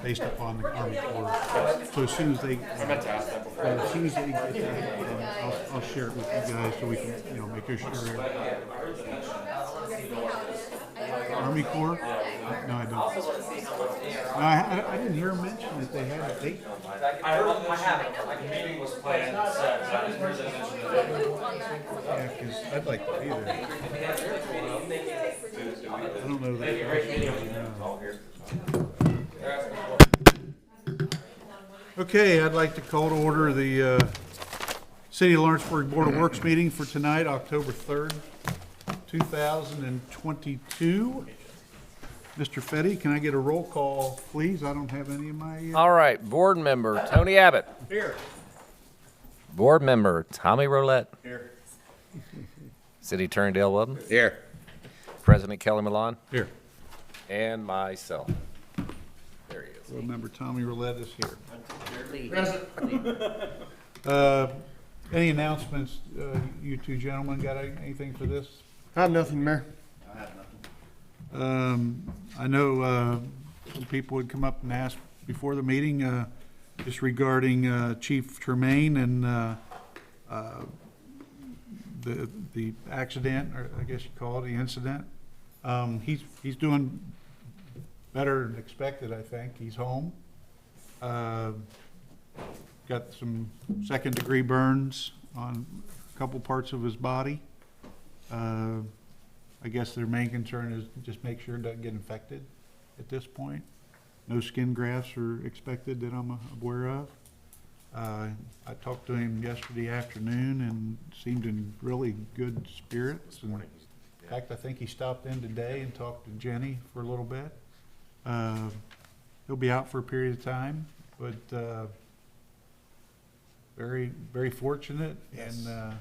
based upon the Army Corps. So as soon as they, get that, then I'll share it with you guys so we can, make sure. Army Corps? No, I don't. No, I didn't hear him mention that they had a date. I have it. Like a meeting was planned. Yeah, because I'd like to be there. I don't know that. Okay, I'd like to call to order the City of Lawrenceburg Board of Works meeting for tonight, October 3rd, 2022. Mr. Fetty, can I get a roll call, please? I don't have any of my... All right, board member Tony Abbott. Here. Board member Tommy Roulette. Here. City Attorney Dale Weldon. Here. President Kelly Milan. Here. And myself. There he is. Board member Tommy Roulette is here. Any announcements, you two gentlemen, got anything for this? I have nothing, Mayor. I know some people would come up and ask before the meeting just regarding Chief Tremaine and the accident, or I guess you call it the incident. He's doing better than expected, I think. He's home. Got some second-degree burns on a couple parts of his body. I guess their main concern is just make sure it doesn't get infected at this point. No skin grafts are expected that I'm aware of. I talked to him yesterday afternoon and seemed in really good spirits. And in fact, I think he stopped in today and talked to Jenny for a little bit. He'll be out for a period of time, but very, very fortunate. Yes. And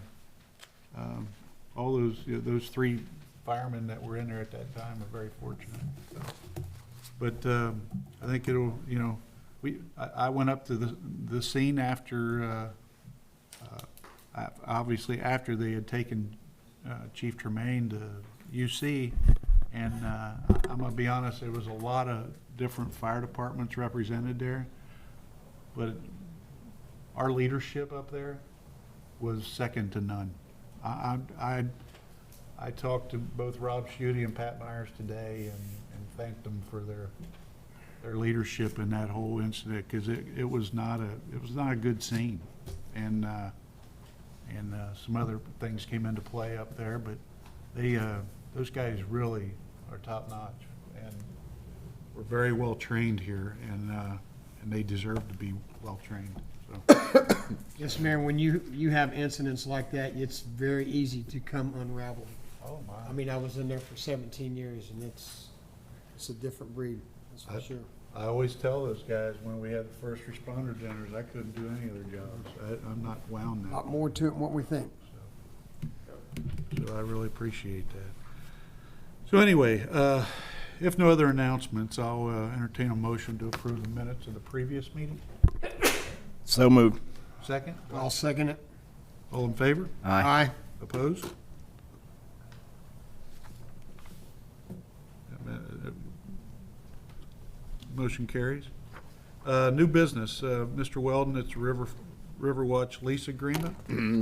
all those three firemen that were in there at that time are very fortunate. So. But I think it'll, I went up to the scene after, obviously after they had taken Chief Tremaine to UC, and I'm gonna be honest, there was a lot of different fire departments represented there, but our leadership up there was second to none. I talked to both Rob Schutte and Pat Myers today and thanked them for their leadership in that whole incident, because it was not a good scene, and some other things came into play up there, but those guys really are top notch and were very well trained here, and they deserve to be well trained. So. Yes, Mayor, when you have incidents like that, it's very easy to come unraveled. Oh my! I mean, I was in there for 17 years, and it's a different breed, that's for sure. I always tell those guys when we had the first responder dinners, I couldn't do any of their jobs. I'm not wound that. A lot more to it than what we think. So I really appreciate that. So anyway, if no other announcements, I'll entertain a motion to approve the minutes of the previous meeting. So moved. Second? I'll second it. All in favor? Aye. Opposed? Motion carries. New business, Mr. Weldon, it's Riverwatch lease agreement.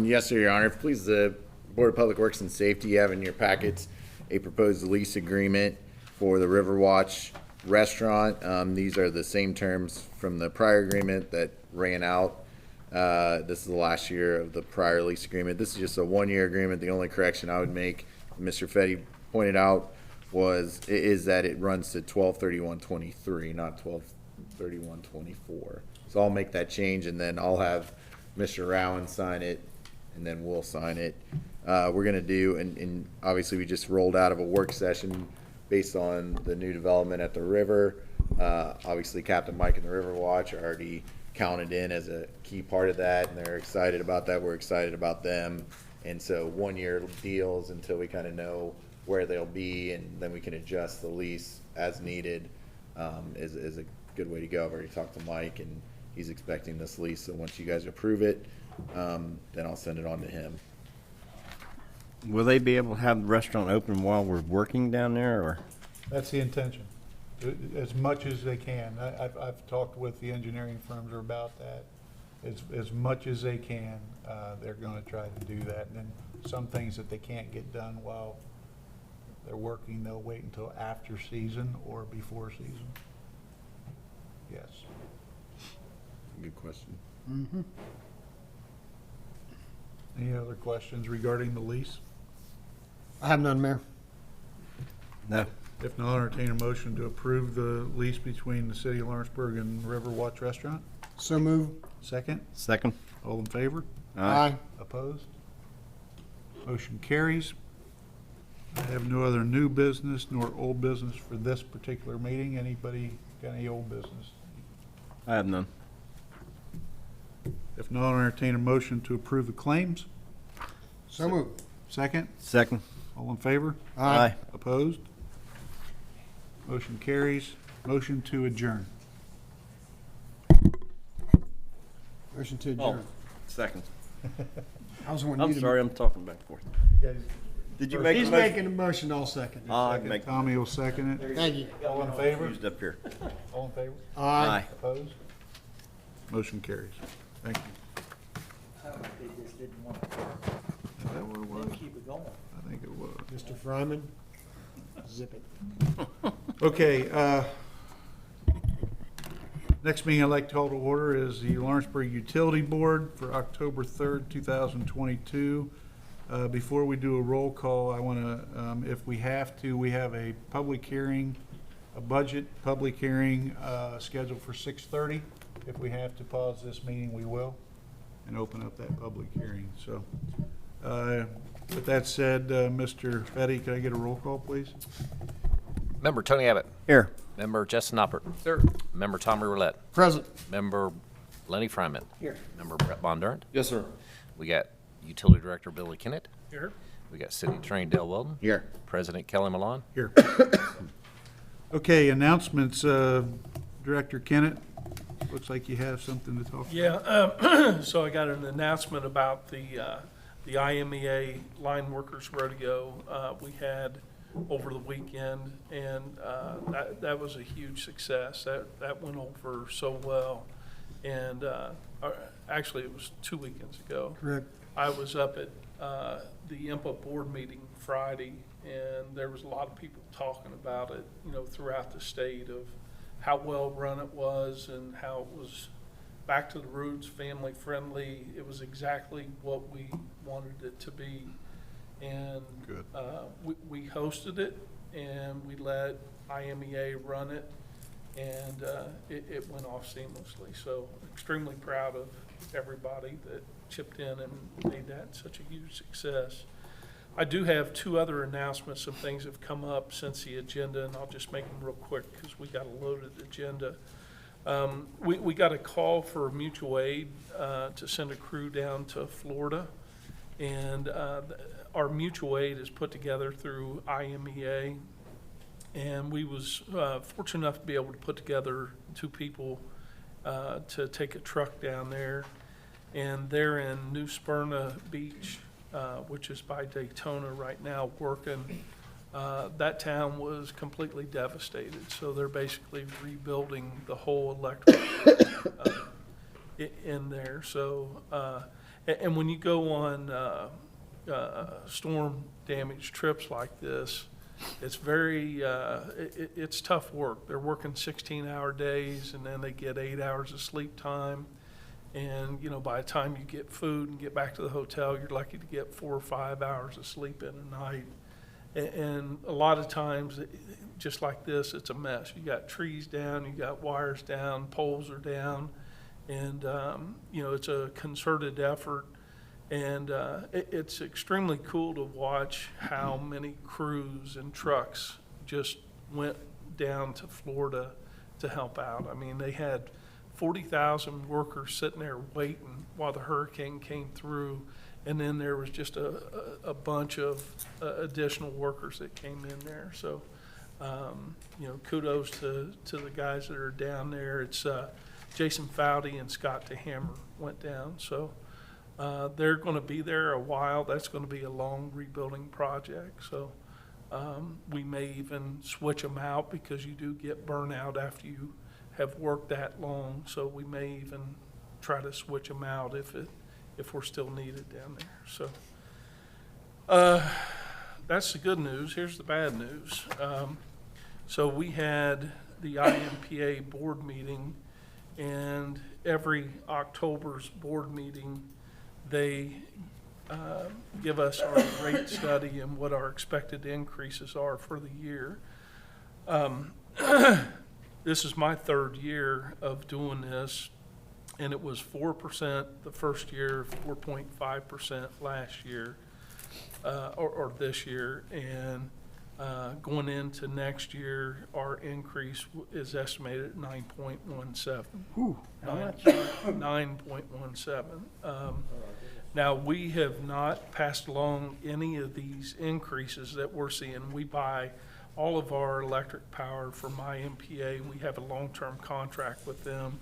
Yes, sir, Your Honor. Please, the Board of Public Works and Safety, you have in your packets a proposed lease agreement for the Riverwatch restaurant. These are the same terms from the prior agreement that ran out. This is the last year of the prior lease agreement. This is just a one-year agreement. The only correction I would make, Mr. Fetty pointed out, is that it runs to 12/31/23, not 12/31/24. So I'll make that change, and then I'll have Mr. Rowan sign it, and then we'll sign it. We're gonna do, and obviously we just rolled out of a work session based on the new development at the river. Obviously Captain Mike and the Riverwatch are already counted in as a key part of that, and they're excited about that. We're excited about them. And so 1-year deals until we kind of know where they'll be, and then we can adjust the lease as needed, is a good way to go. I've already talked to Mike, and he's expecting this lease, so once you guys approve it, then I'll send it on to him. Will they be able to have the restaurant open while we're working down there, or? That's the intention. as much as they can. I've talked with the engineering firms about that. As much as they can, they're gonna try to do that. And then some things that they can't get done while they're working, they'll wait until after season or before season. Yes. Good question. Mm-hmm. Any other questions regarding the lease? I have none, Mayor. No. If not, entertain a motion to approve the lease between the city of Lawrenceburg and Riverwatch Restaurant. So move. Second, Second. all in favor? Aye. Opposed? Motion carries. I have no other new business nor old business for this particular meeting. Anybody got any old business? I have none. If not, I'll entertain a motion to approve the claims. So move. Second, Second. all in favor? Aye. Opposed? Motion carries. Motion to adjourn. Motion to Oh, adjourn. second. I was wanting you I'm to. sorry, I'm talking back and forth. You guys- Did you make He's a motion? making a motion, I'll second. I'll Second. make. Tommy will second it. Thank you. All in favor? Used up here. All in favor? Aye. Opposed? Motion carries. Thank you. They just didn't want to Is that what it was? keep it going. I think it was. Mr. Fryman, zip it. Okay, next meeting I'd like to call to order is the Lawrenceburg Utility Board for October 3rd, 2022. Before we do a roll call, I want to, if we have to, we have a public hearing, a budget public hearing scheduled for 6:30. If we have to pause this meeting, we will, and open up that public hearing. So, with that said, Mr. Fetty, could I get a roll call, please? Member Tony Abbott. Here. Member Justin Oppert. Sir. Member Tommy Roulette. Present. Member Lenny Fryman. Here. Member Brett Bondurant. Yes, sir. We got Utility Director Billy Kennett. Here. We got City Attorney Dale Weldon. Here. President Kelly Milan. Here. Okay, announcements, Director Kennett, looks like you have something to talk about. Yeah, so I got an announcement about the IMEA Line Workers Rodeo we had over the weekend, and that was a huge success. That went over so well, and actually it was 2 weekends ago. Correct. I was up at the IMPA board meeting Friday, and there was a lot of people talking about it, throughout the state of how well run it was and how it was back to the roots, family friendly. It was exactly what we wanted it to be. And Good. we hosted it, and we let IMEA run it, and it went off seamlessly. So extremely proud of everybody that chipped in and made that such a huge success. I do have two other announcements. Some things have come up since the agenda, and I'll just make them real quick because we got a loaded agenda. We got a call for mutual aid to send a crew down to Florida, and our mutual aid is put together through IMEA, and we was fortunate enough to be able to put together two people to take a truck down there, and they're in New Smyrna Beach, which is by Daytona right now, working. That town was completely devastated, so they're basically rebuilding the whole electric in there. So, and when you go on storm damage trips like this, it's very, it's tough work. They're working 16-hour days, and then they get 8 hours of sleep time. And, by the time you get food and get back to the hotel, you're lucky to get 4 or 5 hours of sleep in a night. And a lot of times, just like this, it's a mess. You got trees down, you got wires down, poles are down, and, it's a concerted effort. And it's extremely cool to watch how many crews and trucks just went down to Florida to help out. I mean, they had 40,000 workers sitting there waiting while the hurricane came through, and then there was just a bunch of additional workers that came in there. So, kudos to the guys that are down there. It's Jason Fowdy and Scott DeHammer went down. So they're going to be there a while. That's going to be a long rebuilding project. So We may even switch them out because you do get burnout after you have worked that long. So we may even try to switch them out if we're still needed down there. So that's the good news. Here's the bad news. So we had the IMPA board meeting, and every October's board meeting, they give us our rate study and what our expected increases are for the year. This is my third year of doing this, and it was 4% the first year, 4.5% last year, or this year, and going into next year, our increase is estimated at 9.17. Whew, how much? 9.17. Now, we have not passed along any of these increases that we're seeing. We buy all of our electric power from IMPA. We have a long-term contract with them.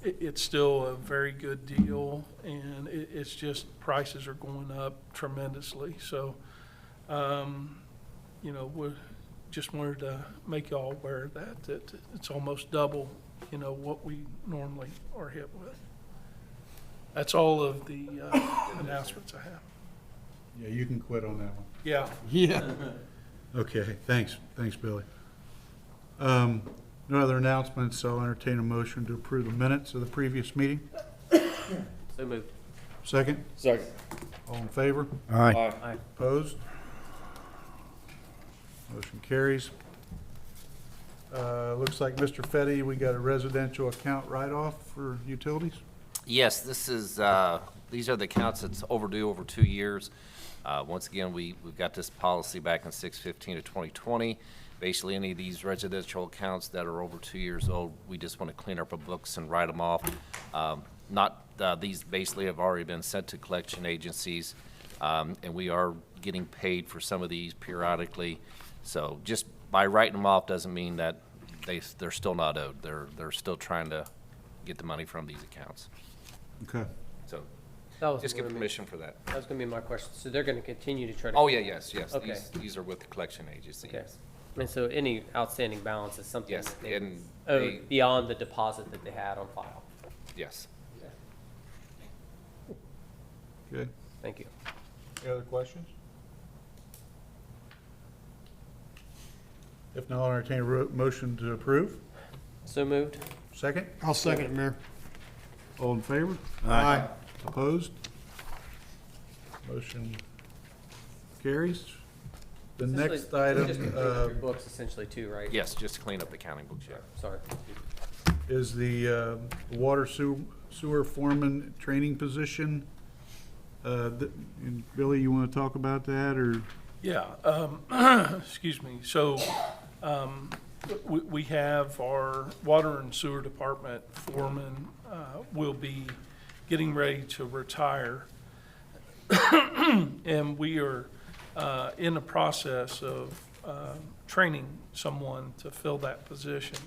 It's still a very good deal, and it's just prices are going up tremendously. So, we just wanted to make y'all aware of that it's almost double, what we normally are hit with. That's all of the announcements I have. Yeah, you can quit on that one. Yeah. Yeah. Okay, thanks, Billy. No other announcements, so I'll entertain a motion to approve the minutes of the previous meeting. So moved. Second, Second. all in favor? Aye. Aye. Opposed? Motion carries. Looks like, Mr. Fetty, we got a residential account write-off for utilities? Yes, these are the accounts that's overdue over 2 years. Once again, we've got this policy back in 6/15 of 2020. Basically, any of these residential accounts that are over 2 years old, we just want to clean up our books and write them off. These basically have already been sent to collection agencies, and we are getting paid for some of these periodically. So just by writing them off doesn't mean that they're still not owed. They're still trying to get the money from these accounts. Okay. So That was just give gonna be- permission for that. That was gonna be my question. So they're gonna continue to try to. Oh, yeah, yes. Okay. These are with the collection agency. Okay. And so any outstanding balance is something Yes, that they and owe they- beyond the deposit that they had on file. Yes. Good. Thank you. Any other questions? If not, I'll entertain a motion to approve. So moved. Second, I'll second it, Mayor. all in favor? Aye. Opposed? Motion carries. The next Essentially, item just clean up your books essentially too, right? Yes, just to clean up the counting books, yeah. Sorry. is the water sewer foreman training position. And Billy, you want to talk about that, or? Yeah, excuse me. So, we have our water and sewer department foreman, will be getting ready to retire. And we are, in the process of, training someone to fill that position.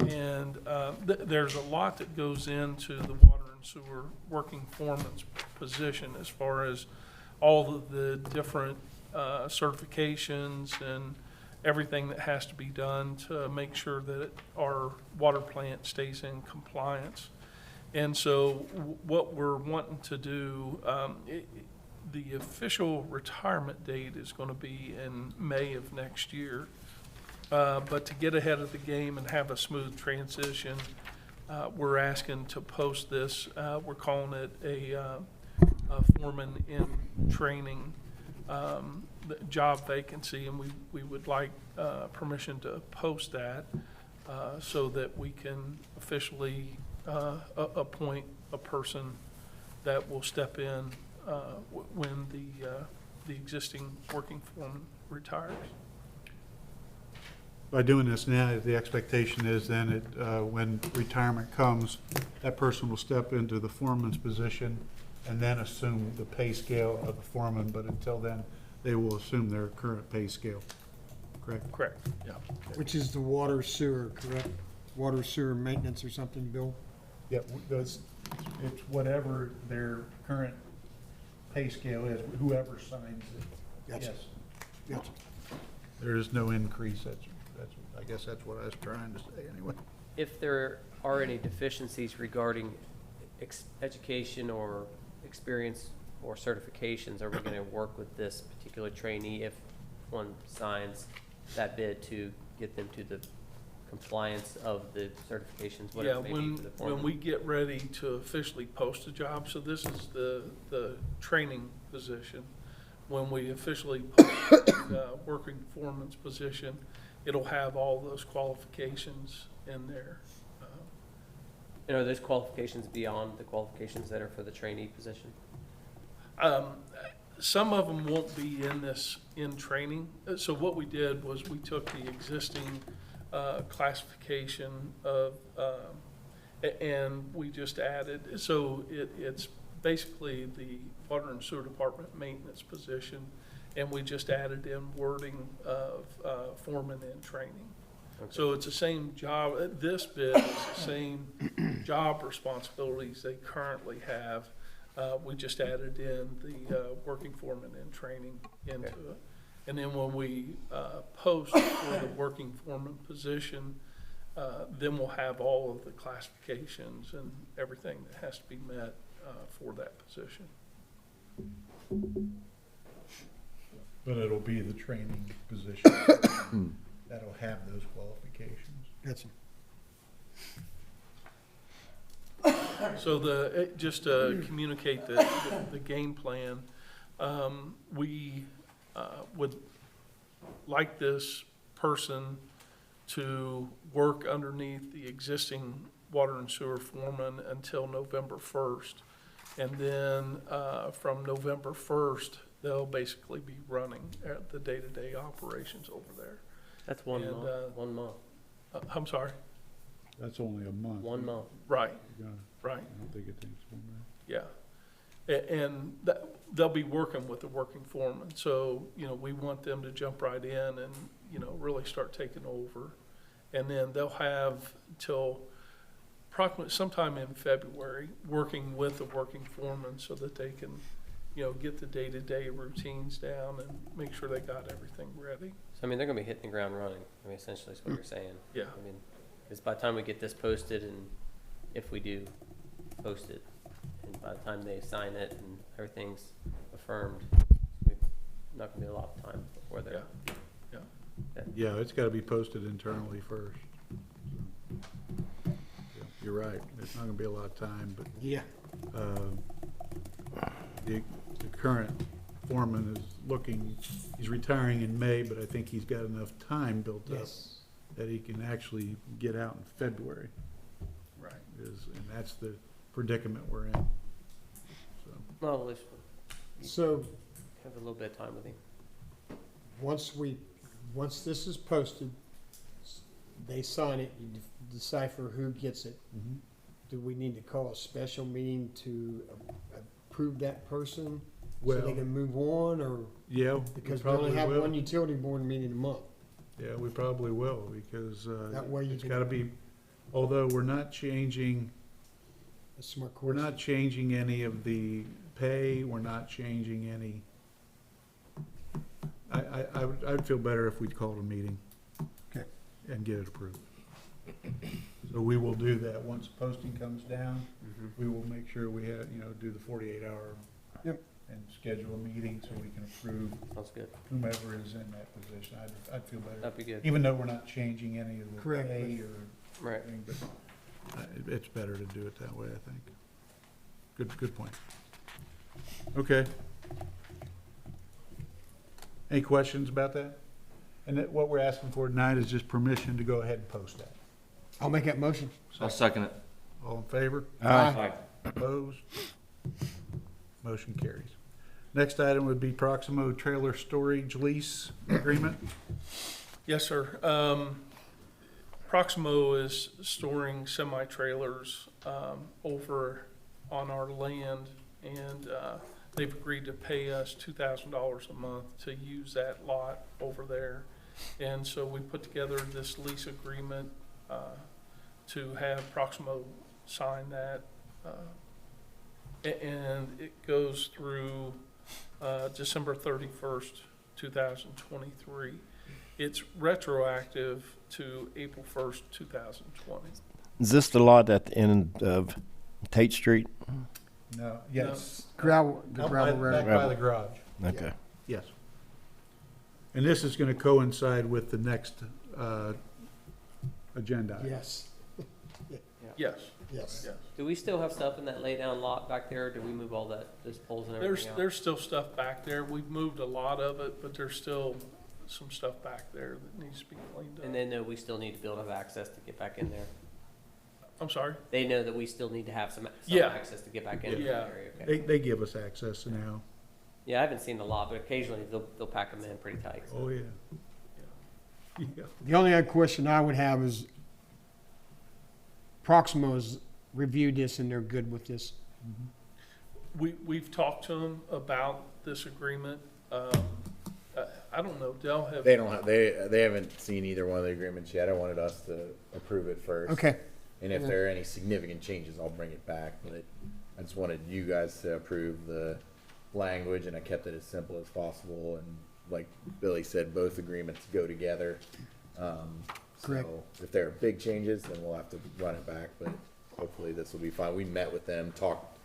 And, there's a lot that goes into the water and sewer working foreman's position as far as all of the different certifications and everything that has to be done to make sure that our water plant stays in compliance. And so what we're wanting to do, the official retirement date is going to be in May of next year. But to get ahead of the game and have a smooth transition, we're asking to post this. We're calling it a foreman in training job vacancy, and we would like permission to post that so that we can officially appoint a person that will step in when the existing working foreman retires. By doing this now, the expectation is then when retirement comes, that person will step into the foreman's position and then assume the pay scale of the foreman, but until then, they will assume their current pay scale, correct? Correct, yeah. Which is the water sewer, correct? Water sewer maintenance or something, Bill? Yeah, it's whatever their current pay scale is, whoever signs it. Gotcha. Yes. Gotcha. There is no increase, I guess that's what I was trying to say anyway. If there are any deficiencies regarding education or experience or certifications, are we gonna work with this particular trainee if one signs that bid to get them to the compliance of the certifications, Yeah, whatever it may be for the when foreman? we get ready to officially post a job, so this is the training position. When we officially post the working foreman's position, it'll have all those qualifications in there. And are those qualifications beyond the qualifications that are for the trainee position? Some of them won't be in training. So what we did was we took the existing classification of, and we just added, so it's basically the water and sewer department maintenance position, and we just added in wording of foreman in training. Okay. So it's the same job, this bid is the same job responsibilities they currently have. We just added in the working foreman in training into Okay. it. And then when we post for the working foreman position, then we'll have all of the classifications and everything that has to be met for that position. But it'll be the training position that'll have those qualifications. Gotcha. So just to communicate the game plan, we would like this person to work underneath the existing water and sewer foreman until November 1st. And then from November 1st, they'll basically be running the day-to-day operations over there. That's 1 And, month, 1 month, I'm sorry, That's only a month. 1 month. right, Yeah, right. I don't think it takes one month. Yeah, and they'll be working with the working foreman, so, we want them to jump right in and, really start taking over. And then they'll have till approximately sometime in February, working with the working foreman so that they can, get the day-to-day routines down and make sure they got everything ready. So, I mean, they're gonna be hitting the ground running, I mean, essentially is what you're saying. Yeah. I mean, because by the time we get this posted, and if we do post it, and by the time they sign it and everything's affirmed, we're not gonna be a lot of time before they're. Yeah. Yeah, it's gotta be posted internally first. Yeah, you're right, it's not gonna be a lot of time, but Yeah. the current foreman is looking, he's retiring in May, but I think he's got enough time built up Yes. that he can actually get out in February, Right. and that's the predicament we're in. So, Well, at least So we'll have a little bit of time with him. once this is posted, they sign it, you decipher who gets it. Do we need to call a special meeting to approve that person? So Well, they can move on, or, yeah, we because we only probably have will. one utility board meeting a month. Yeah, we probably will, because That way you it's can- gotta be, although we're not changing, A smart we're course. not changing any of the pay, we're not changing any. I'd feel better if we'd called a meeting. Okay. And get it approved. So we will do that, once posting comes down, we will make sure we have, do the 48-hour. Yep. And schedule a meeting so we can approve Sounds good. whomever is in that position, I'd feel better. That'd be good. Even though we're not changing any of the Correct. pay or Right. anything, but it's better to do it that way, I think. Good point. Okay. Any questions about that? And what we're asking for tonight is just permission to go ahead and post that. I'll make that motion. I'll second it. All in favor? Aye. Opposed? Motion carries. Next item would be Proximo Trailer Storage Lease Agreement. Yes, sir. Proximo is storing semi-trailers over on our land, and they've agreed to pay us $2,000 a month to use that lot over there. And so we put together this lease agreement to have Proximo sign that. And it goes through December 31st 2023. It's retroactive to April 1st, 2020. Is this the lot at the end of Tate Street? No, yes. Gravel, the Up gravel Back road. by the garage, Okay. yes. And this is gonna coincide with the next, agenda. item. Yes, Yes, yes. yes. Do we still have stuff in that laydown lot back there, or do we move all that, those poles and everything out? There's still stuff back there. We've moved a lot of it, but there's still some stuff back there that needs to be cleaned And up. they know we still need to be able to have access to get back in there. I'm sorry? They know that we still need to have some Yeah. access to get back into the Yeah. area, okay? They give us access now. Yeah, I haven't seen the lot, but occasionally they'll pack them in pretty tight. so. Oh, yeah. Yeah. The only other question I would have is Proximo's reviewed this and they're good with this. We've talked to them about this agreement. I don't know, Dell, have, They don't have, they haven't seen either one of the agreements yet. I wanted us to approve it first. Okay, And if there are any significant changes, I'll bring it back, but I just wanted you guys to approve the language, and I kept it as simple as possible, and like Billy said, both agreements go together. Correct. So if there are big changes, then we'll have to run it back, but hopefully this will be fine. We met with them, talked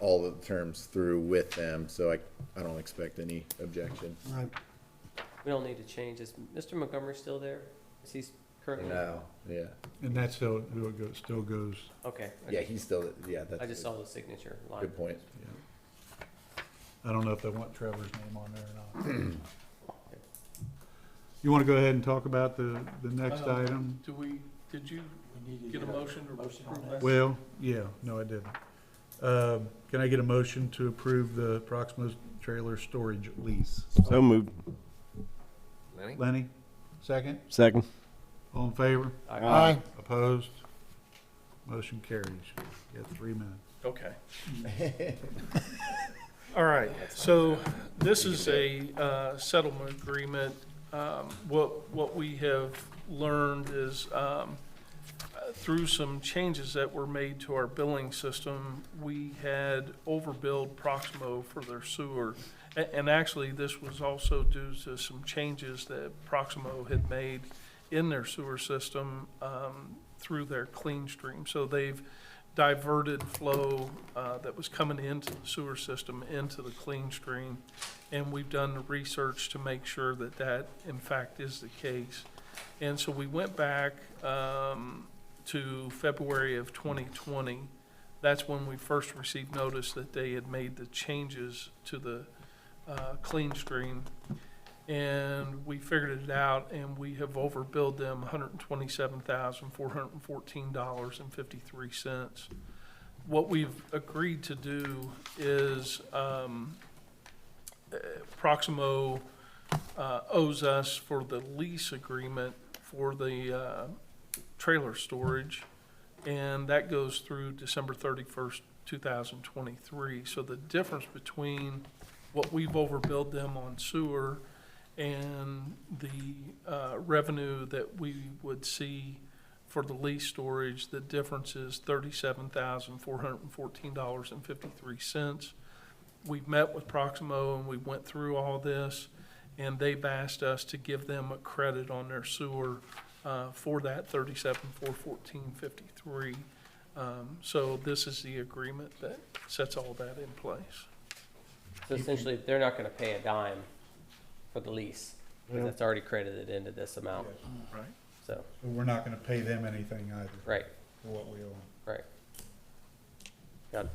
all the terms through with them, so I don't expect any objection. right. We don't need to change. Is Mr. Montgomery still there? Is he currently? No, yeah, And that's still, still goes, Okay. yeah, he's still, yeah, that's. I just saw the signature line. Good point. I don't know if they want Trevor's name on there or not. You wanna go ahead and talk about the next item? did you get a motion to approve that? Well, yeah, no, I didn't. Can I get a motion to approve the Proximo trailer storage lease? So moved. Lenny? Lenny, second? Second. All in favor? Aye. Opposed? Motion carries. You have 3 minutes. Okay. All right, so this is a settlement agreement. What we have learned is through some changes that were made to our billing system, we had overbilled Proximo for their sewer. And actually, this was also due to some changes that Proximo had made in their sewer system through their clean stream. So they've diverted flow that was coming into the sewer system into the clean stream. And we've done the research to make sure that that in fact is the case. And so we went back to February of 2020. That's when we first received notice that they had made the changes to the clean stream. And we figured it out, and we have overbilled them $127,414.53. What we've agreed to do is Proximo owes us for the lease agreement for the trailer storage, and that goes through December 31st, 2023. So the difference between what we've overbilled them on sewer and the revenue that we would see for the lease storage, the difference is $37,414.53. We've met with Proximo and we went through all this, and they've asked us to give them a credit on their sewer for that $37,414.53. So this is the agreement that sets all that in place. So essentially, they're not gonna pay a dime for the lease, because that's already credited into this amount, Right. so, So we're not gonna pay them anything either right, for what we owe right. Got it.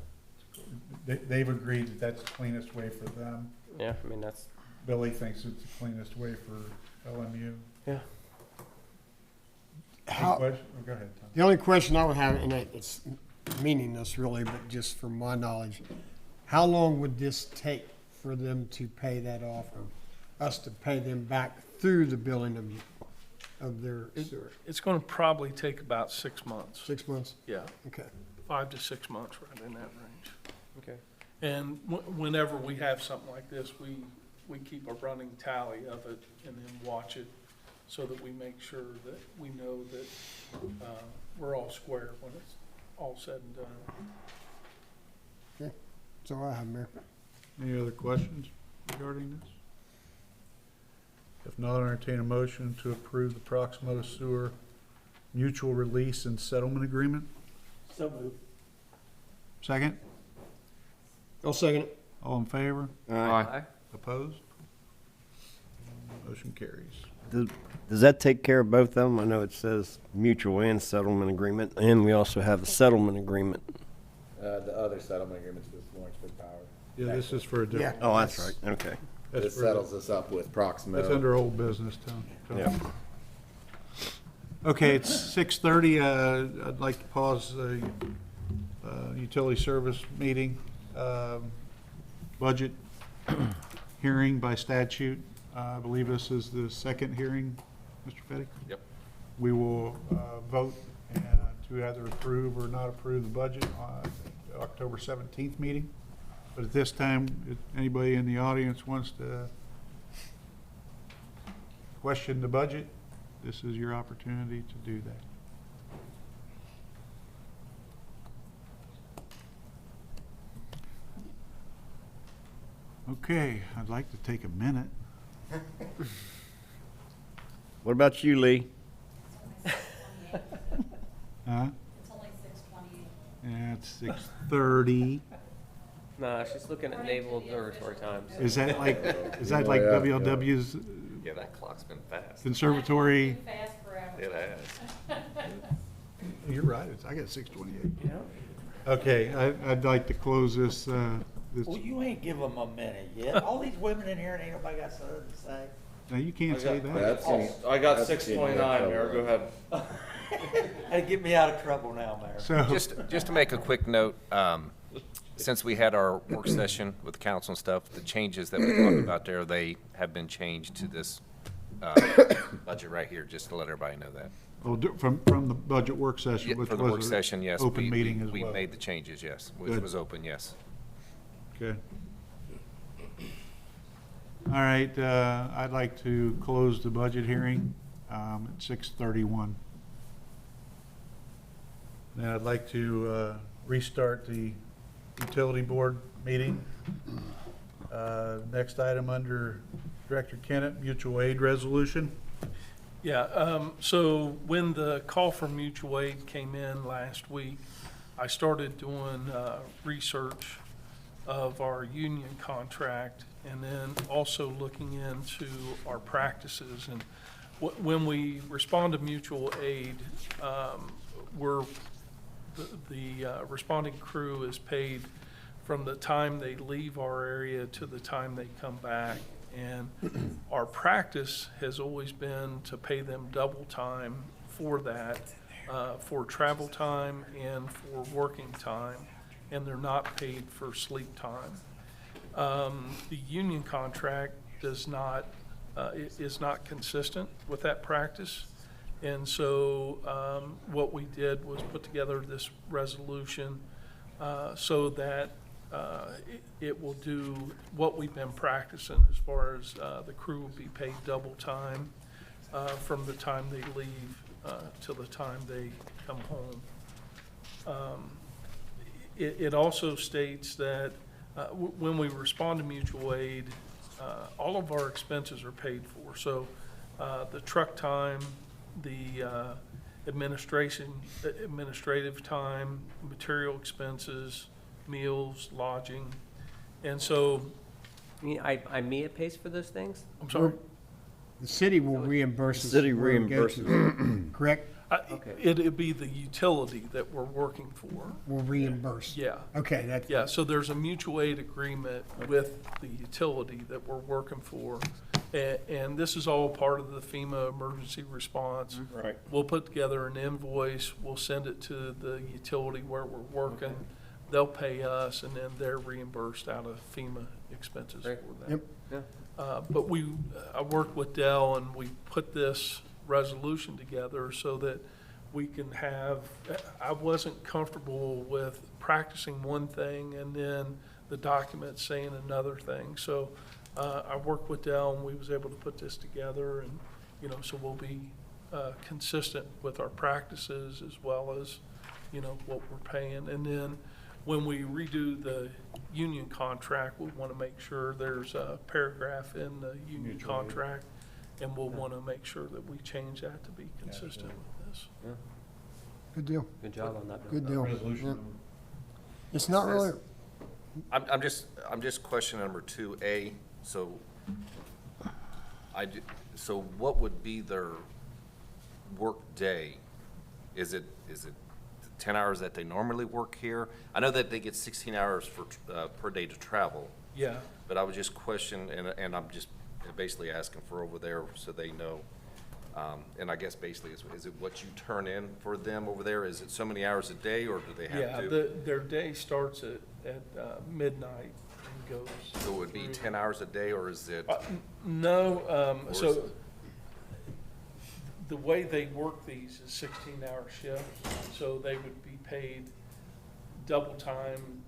them. They've agreed that that's the cleanest way for them. Yeah, I mean, that's, Billy thinks it's the cleanest way for LMU. yeah. Any How, question? Oh, go ahead, Tom. the only question I would have, and it's meaningless really, but just from my knowledge, how long would this take for them to pay that off, or us to pay them back through the billing of their sewer? It's gonna probably take about 6 months. 6 months? Yeah, Okay. 5 to 6 months, right in that range. Okay. And whenever we have something like this, we keep a running tally of it and then watch it so that we make sure that we know that we're all square when it's all said and done. That's all I have, Mayor. Any other questions regarding this? If not, I'll entertain a motion to approve the Proximo Sewer Mutual Release and Settlement Agreement. So moved. Second, I'll second it. all in favor? Aye. Opposed? Motion carries. Does that take care of both of them? I know it says mutual and settlement agreement, and we also have a settlement agreement. The other settlement agreements with Lawrenceburg Power. Yeah, this is for a different. Oh, that's right, okay. That's This for- settles us up with Proximo. That's under old business, Tony. Yeah. Okay, it's 6:30. I'd like to pause the utility service meeting. Budget hearing by statute. I believe this is the second hearing, Mr. Fetty? Yep. We will vote to either approve or not approve the budget on the October 17th meeting. But at this time, if anybody in the audience wants to question the budget, this is your opportunity to do that. Okay, I'd like to take a minute. What about you, Lee? Huh? It's only 6:28. Yeah, it's 6:30. Nah, she's looking at Naval Observatory times. Is that like Yeah, yeah. WLW's Yeah, that clock's been fast. conservatory? Fast forever. It has. You're right, I got 6:28. Yeah. Okay, I'd like to close this, this, Well, you ain't give them a minute yet. All these women in here and ain't nobody got something to say. now you can't say that. That's I got that's 6:29, Mayor, go ahead. Hey, get me out of trouble now, Mayor. So, Just to make a quick note, since we had our work session with the council and stuff, the changes that we talked about there, they have been changed to this budget right here, just to let everybody know that. well, from the budget work Yeah, session, which for the work was session, yes. an open we- meeting as We well. made the changes, yes, which Good. was open, yes. Okay. All right, I'd like to close the budget hearing at 6:31. Then I'd like to restart the utility board meeting. Next item under Director Kennett, mutual aid resolution. Yeah, so when the call from mutual aid came in last week, I started doing research of our union contract and then also looking into our practices. And when we respond to mutual aid, the responding crew is paid from the time they leave our area to the time they come back. And our practice has always been to pay them double time for that, for travel time and for working time, and they're not paid for sleep time. The union contract is not consistent with that practice. And so what we did was put together this resolution so that it will do what we've been practicing as far as the crew will be paid double time from the time they leave till the time they come home. It also states that when we respond to mutual aid, all of our expenses are paid for. So the truck time, the administrative time, material expenses, meals, lodging. And so, I mean, IMEA pays for those things? I'm sorry, The city will reimburse us. City where we go to. reimburses. Correct? Okay. it'd be the utility that we're working for. Will reimburse. Yeah. Okay, that's. Yeah, so there's a mutual aid agreement with the utility that we're working for. And this is all part of the FEMA emergency response. Right. We'll put together an invoice, we'll send it to the utility where we're working. They'll pay us, and then they're reimbursed out of FEMA expenses for Great. that. Yep. Yeah. But I worked with Dell, and we put this resolution together so that we can have, I wasn't comfortable with practicing one thing and then the document saying another thing. So I worked with Dell, and we was able to put this together, and, so we'll be consistent with our practices as well as, what we're paying. And then when we redo the union contract, we want to make sure there's a paragraph in the union contract And we'll want to make sure that we change that to be consistent with this. Good deal, Good job on that, Bill. good deal. Resolution Yep. number It's not really, I'm just question number 2A, so so what would be their work day? Is it 10 hours that they normally work here? I know that they get 16 hours per day to travel, Yeah, but I would just question, and I'm just basically asking for over there so they know. And I guess basically, is it what you turn in for them over there? Is it so many hours a day, or do they have yeah, to? their day starts at midnight and goes. So it would be through- 10 hours a day, or is it? No, Or is so it- the way they work these is 16-hour shifts, so they would be paid double time,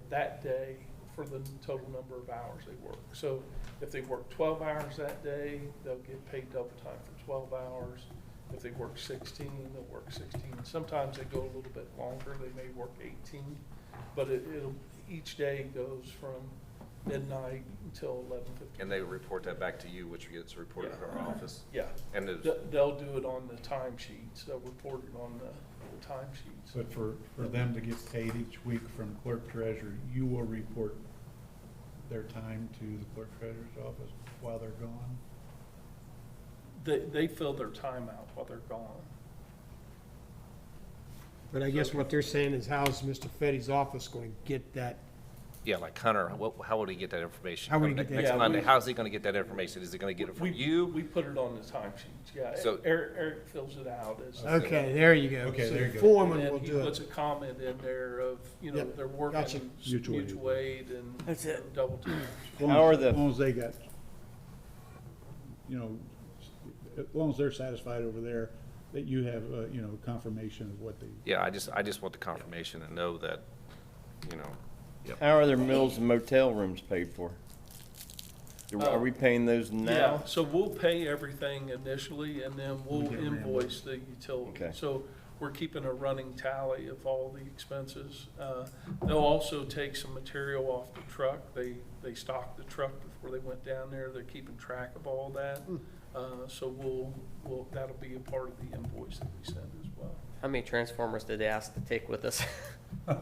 that day for the total number of hours they work. So if they work 12 hours that day, they'll get paid double time for 12 hours. If they work 16, they'll work 16. Sometimes they go a little bit longer, they may work 18, but each day goes from midnight until 11:59. And they report that back to you, which gets reported to our office? Yeah, And they'll do it on the timesheets, they'll report it on the timesheets. But for them to get paid each week from clerk treasurer, you will report their time to the clerk treasurer's office while they're gone? They fill their time out while they're gone. but I guess what they're saying is how's Mr. Fetty's office going to get that? yeah, like Hunter, how would he get that information? How would he get that? Next Yeah, Monday, we- how's he gonna get that information? Is he gonna get it from you? We put it on the timesheets, yeah. So- Eric fills it out as. Okay, there you go. Okay, So there you go. Foreman And will then he do puts it. a comment in there of, Yep, they're gotcha. working Mutual aid. mutual aid and That's it. double time. How are the- As long as they got, as long as they're satisfied over there, that you have, confirmation of what they. Yeah, I just want the confirmation and know that, How are their meals and motel rooms paid for? Are we paying those Yeah, now? so we'll pay everything initially and then we'll We get invoice the utility. Okay. So we're keeping a running tally of all the expenses. They'll also take some material off the truck. They stocked the truck before they went down there. They're keeping track of all that. So that'll be a part of the invoice that we send as well. How many transformers did they ask to take with us?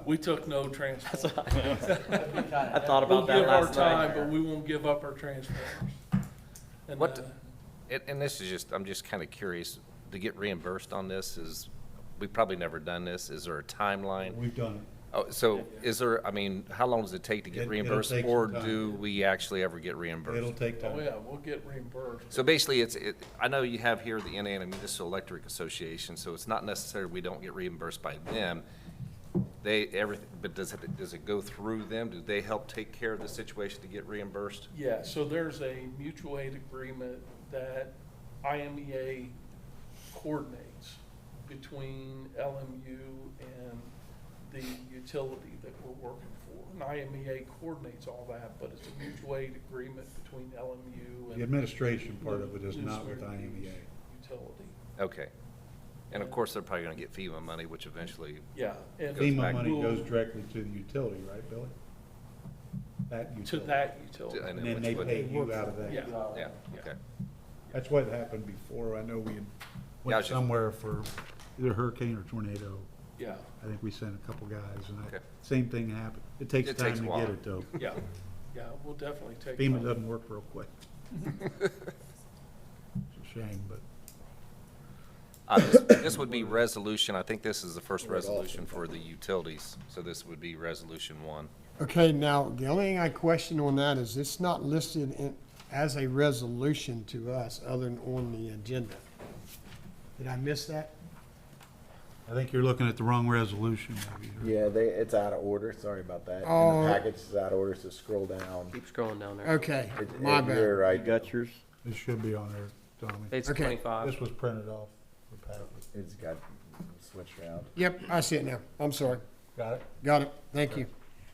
We took no transport. I thought We'll about that give our last time, night. but we won't give up our transformers. And, What, and this is just, I'm just kind of curious, to get reimbursed on this we've probably never done this. Is there a timeline? We've done it. Oh, so is there, how long does it take to get It'll reimbursed, take or some time. do we actually ever get reimbursed? It'll take time. Oh, yeah, we'll get reimbursed. So basically, I know you have here the Indiana Municipal Electric Association, so it's not necessarily we don't get reimbursed by them. But does it go through them? Do they help take care of the situation to get reimbursed? Yeah, so there's a mutual aid agreement that IMEA coordinates between LMU and the utility that we're working for. And IMEA coordinates all that, but it's a mutual aid agreement between LMU and. The administration part of it is not with Lewisburg IMEA. Utility, Okay. And of course, they're probably gonna get FEMA money, which eventually, yeah. And Goes FEMA back- money we'll- goes directly to the utility, right, Billy? That To utility. that utility. and And then then which they would. pay you out of that. Yeah. Yeah, okay. That's what happened before. I know we Yeah, I went was just- somewhere for either hurricane or tornado. Yeah, I think we sent a couple guys and Okay. same thing happened. It takes It time takes a to while. get it though. yeah, yeah, we'll definitely take. FEMA time. doesn't work real quick. It's a shame, but This would be resolution, I think this is the first resolution for the utilities, so this would be resolution 1. Okay, now, the only thing I question on that is it's not listed as a resolution to us other than on the agenda. Did I miss that? I think you're looking at the wrong resolution maybe. Yeah, it's out of order, sorry about that. Oh. And the package is out of order, so scroll down. Keep scrolling down there. Okay, my You're bad. You right, got yours? It should be on there, Tommy. Page Okay. 25. This was printed off the packet. it's got switched around. Yep, I see it now. I'm sorry. Got it? Got it. Thank you.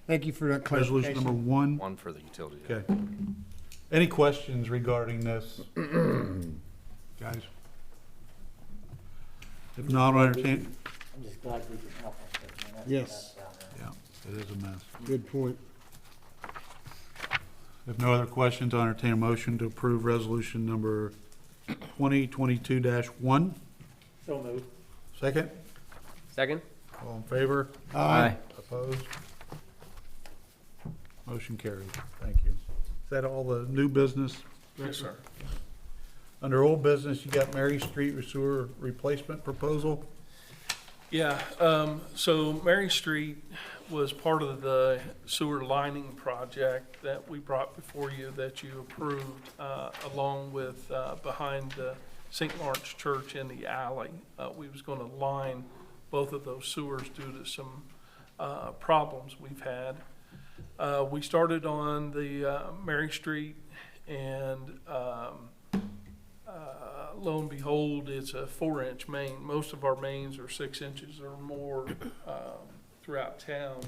Thank you for that Resolution number clarification. 1. 1 for the utilities. Okay. Any questions regarding this? Guys? If not, I'll entertain, I'm just glad we can help them, 'cause, man, that's a Yes. mess down there. yeah, it is a mess. Good point. If no other questions, I'll entertain a motion to approve resolution number 2022-1. So moved. Second, Second? all in favor? Aye. Opposed? Motion carried. Thank you. Is that all the new business? Yes, sir. Under old business, you got Mary Street sewer replacement proposal? Yeah, so Mary Street was part of the sewer lining project that we brought before you that you approved, along with, behind the St. Lawrence Church in the alley. We was gonna line both of those sewers due to some, problems we've had. We started on the, Mary Street and, lo and behold, it's a 4-inch main. Most of our mains are 6 inches or more throughout town.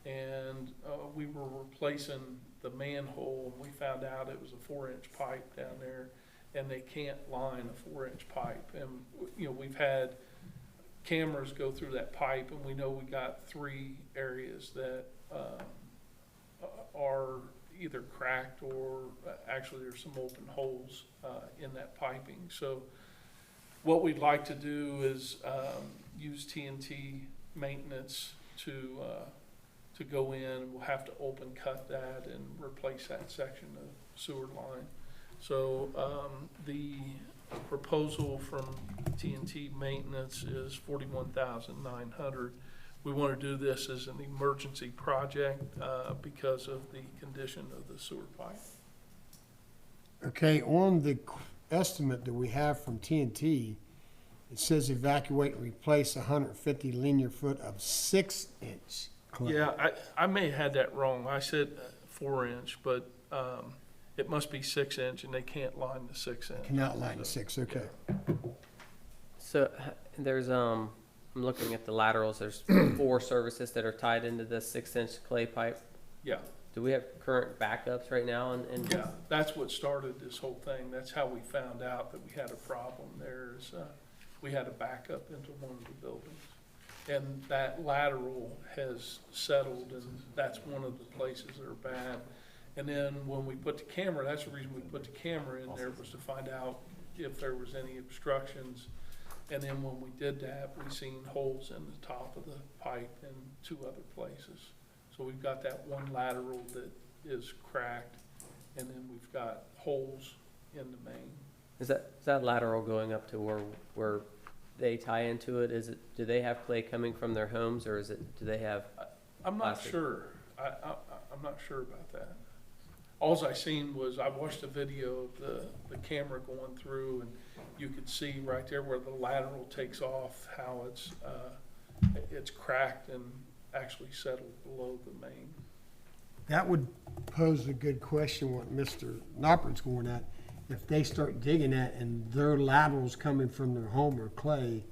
And we were replacing the manhole, and we found out it was a 4-inch pipe down there, and they can't line a 4-inch pipe. And, you know, we've had cameras go through that pipe, and we know we got 3 areas that are either cracked or actually there's some open holes in that piping. So what we'd like to do is use TNT maintenance to go in. We'll have to open cut that and replace that section of sewer line. So the proposal from TNT maintenance is $41,900. We want to do this as an emergency project because of the condition of the sewer pipe. Okay, on the estimate that we have from TNT, it says evacuate and replace 150 linear foot of 6-inch clay. Yeah, I may have had that wrong. I said 4-inch, but it must be 6-inch, and they can't line the 6-inch. Cannot line the 6, okay. So there's, I'm looking at the laterals, there's 4 services that are tied into the 6-inch clay pipe. Yeah, Do we have current backups right now? And yeah, that's what started this whole thing. That's how we found out that we had a problem there is, we had a backup into one of the buildings. And that lateral has settled, and that's one of the places that are bad. And then when we put the camera, that's the reason we put the camera in there, was to find out if there was any obstructions. And then when we did that, we seen holes in the top of the pipe in 2 other places. So we've got that one lateral that is cracked, and then we've got holes in the main. is that lateral going up to where they tie into it? Do they have clay coming from their homes, or do they have? I'm not Plastic. sure. I'm not sure about that. Alls I seen was, I watched a video of the camera going through, and you could see right there where the lateral takes off, how it's cracked and actually settled below the main. That would pose a good question, what Mr. Noppert's going at. If they start digging that and their laterals coming from their home or clay,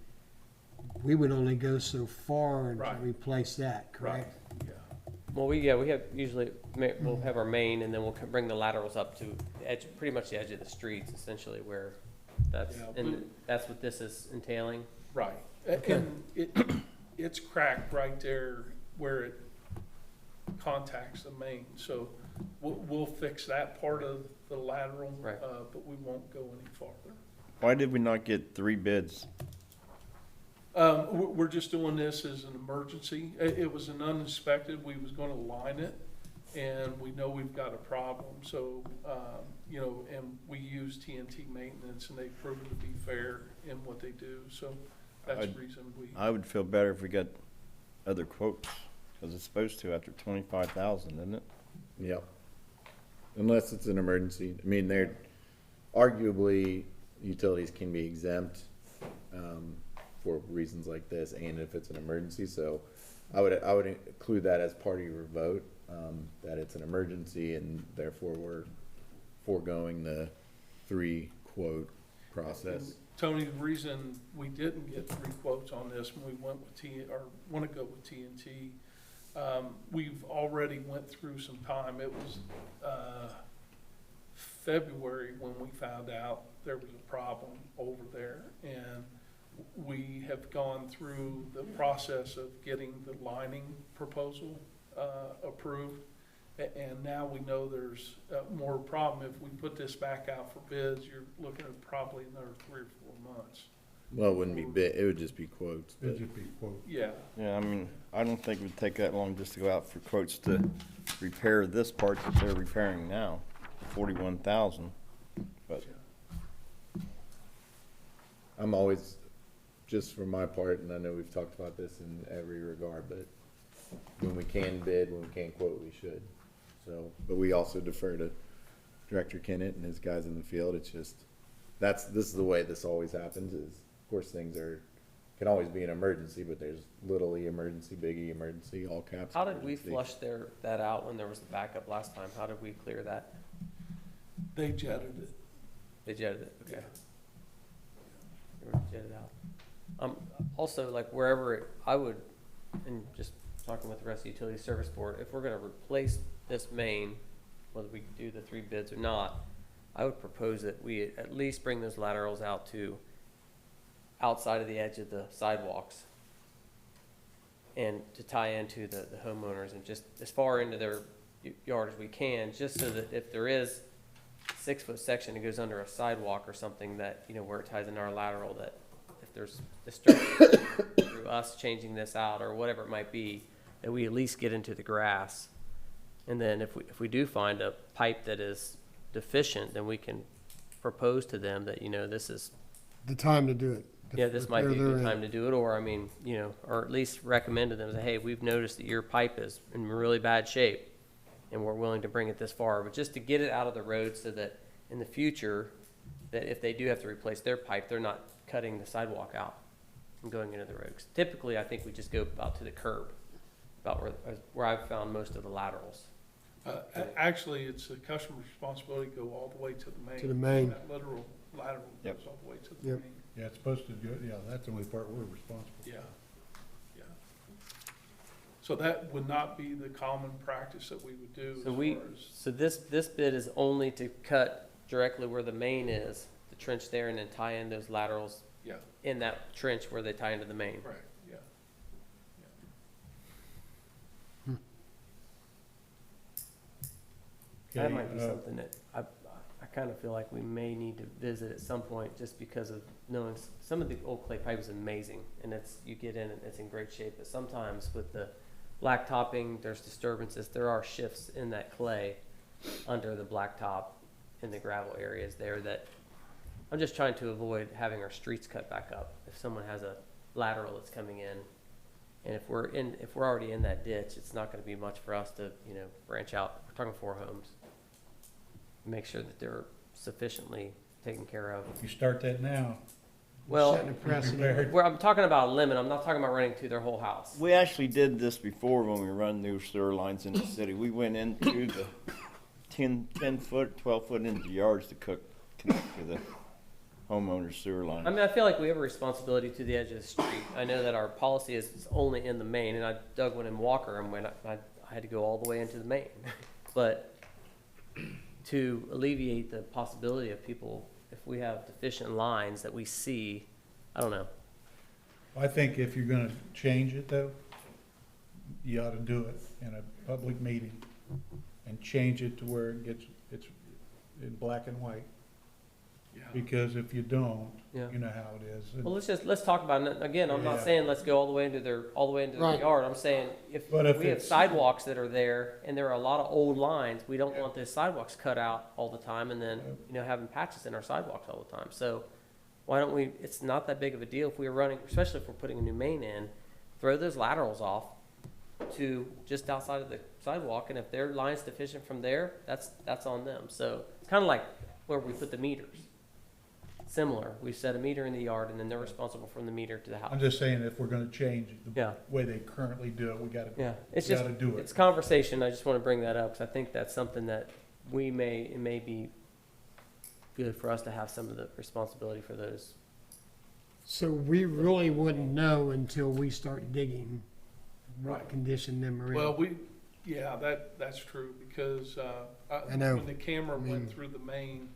we would only go so far to Right. replace that, correct? Yeah. Well, we have usually, we'll have our main, and then we'll bring the laterals up to the edge, pretty much the edge of the streets, essentially, where that's, Yeah, and that's what this is entailing. Right. And it's cracked right there where it contacts the main. So we'll fix that part of the lateral, Right. But we won't go any farther. Why did we not get 3 bids? We're just doing this as an emergency. It was an uninspected, we was gonna line it, and we know we've got a problem, so, you know, and we use TNT maintenance, and they've proven to be fair in what they do, so that's the reason we. I would feel better if we got other quotes, because it's supposed to after 25,000, isn't it? Yep. Unless it's an emergency. I mean, they're arguably, utilities can be exempt, for reasons like this, and if it's an emergency, so I would include that as part of your vote, that it's an emergency, and therefore we're foregoing the 3 quote process. Tony, the reason we didn't get 3 quotes on this when we went with want to go with TNT, we've already went through some time. It was February when we found out there was a problem over there, and we have gone through the process of getting the lining proposal approved, And now we know there's more problem. If we put this back out for bids, you're looking at probably another 3 or 4 months. Well, it wouldn't be bid, it would just be quotes. but- It'd just be quote. Yeah, Yeah, I mean, I don't think it would take that long just to go out for quotes to repair this part that they're repairing now, 41,000. But I'm always, just for my part, and I know we've talked about this in every regard, but when we can bid, when we can quote, we should. So, but we also defer to Director Kennett and his guys in the field. It's just, this is the way this always happens is, of course, things can always be an emergency, but there's little E emergency, big E emergency, all caps. How did we emergency. flush that out when there was the backup last time? How did we clear that? they jetted it. They jetted it, okay. They were jetted out. Also, like wherever I would, and just talking with the rest of the utility service board, if we're gonna replace this main, whether we do the 3 bids or not, I would propose that we at least bring those laterals out to outside of the edge of the sidewalks and to tie into the homeowners and just as far into their yard as we can, just so that if there is 6-foot section that goes under a sidewalk or something that, where it ties into our lateral, that if there's disturbance through us changing this out or whatever it might be, that we at least get into the grass. And then if we do find a pipe that is deficient, then we can propose to them that, this is, The time to do it. this might be a Repair good their time to do it, or or at least recommend to them, that, hey, we've noticed that your pipe is in really bad shape and we're willing to bring it this far, but just to get it out of the road so that in the future, that if they do have to replace their pipe, they're not cutting the sidewalk out and going into the road. 'Cause typically, I think we just go about to the curb, about where I've found most of the laterals. Actually, it's the customer's responsibility to go all the way to the main. To the main. That literal lateral Yep. goes all the way to the Yep. main. Yeah, it's supposed to go, yeah, that's the only part we're responsible. Yeah, yeah. So that would not be the common practice that we would do as So far as. so this bid is only to cut directly where the main is, the trench there, and then tie in those laterals Yeah, in that trench where they tie into the main. right, yeah. That Okay, might be something that I kind of feel like we may need to visit at some point, just because of knowing some of the old clay pipe is amazing, and you get in and it's in great shape, but sometimes with the blacktopping, there's disturbances, there are shifts in that clay under the blacktop in the gravel areas there that I'm just trying to avoid having our streets cut back up. If someone has a lateral that's coming in, and if we're already in that ditch, it's not gonna be much for us to, branch out. We're talking 4 homes. Make sure that they're sufficiently taken care of. If you start that now, Well, Setting a precedent. prepared. I'm talking about a limit. I'm not talking about running to their whole house. we actually did this before when we run new sewer lines in the city. We went into the 10 foot, 12 foot into yards to connect to the homeowner's sewer line. I mean, I feel like we have a responsibility to the edge of the street. I know that our policy is only in the main, and I dug one in Walker, and when I had to go all the way into the main. But to alleviate the possibility of people, if we have deficient lines that we see, I don't know. I think if you're gonna change it though, you ought to do it in a public meeting and change it to where it's in black and white. Yeah. Because if you don't, Yeah. you know how it is. And- Well, let's talk about it. Again, I'm not Yeah. saying let's go all the way into their Right. yard. I'm saying if But if we have it's- sidewalks that are there and there are a lot of old lines, we don't want those sidewalks cut out all the time and then, having patches in our sidewalks all the time. So why don't we, it's not that big of a deal if we're running, especially if we're putting a new main in, throw those laterals off to just outside of the sidewalk, and if their line's deficient from there, that's on them. So it's kind of like where we put the meters. Similar, we set a meter in the yard, and then they're responsible from the meter to the house. I'm just saying, if we're gonna change the Yeah. way they currently do it, we gotta, Yeah, it's we just, gotta do it's it. conversation, I just want to bring that up, because I think that's something that it may be good for us to have some of the responsibility for those. So we really wouldn't know until we start digging what Right. condition them are in. Well, that's true, because, I know. when the camera I mean, went through the main.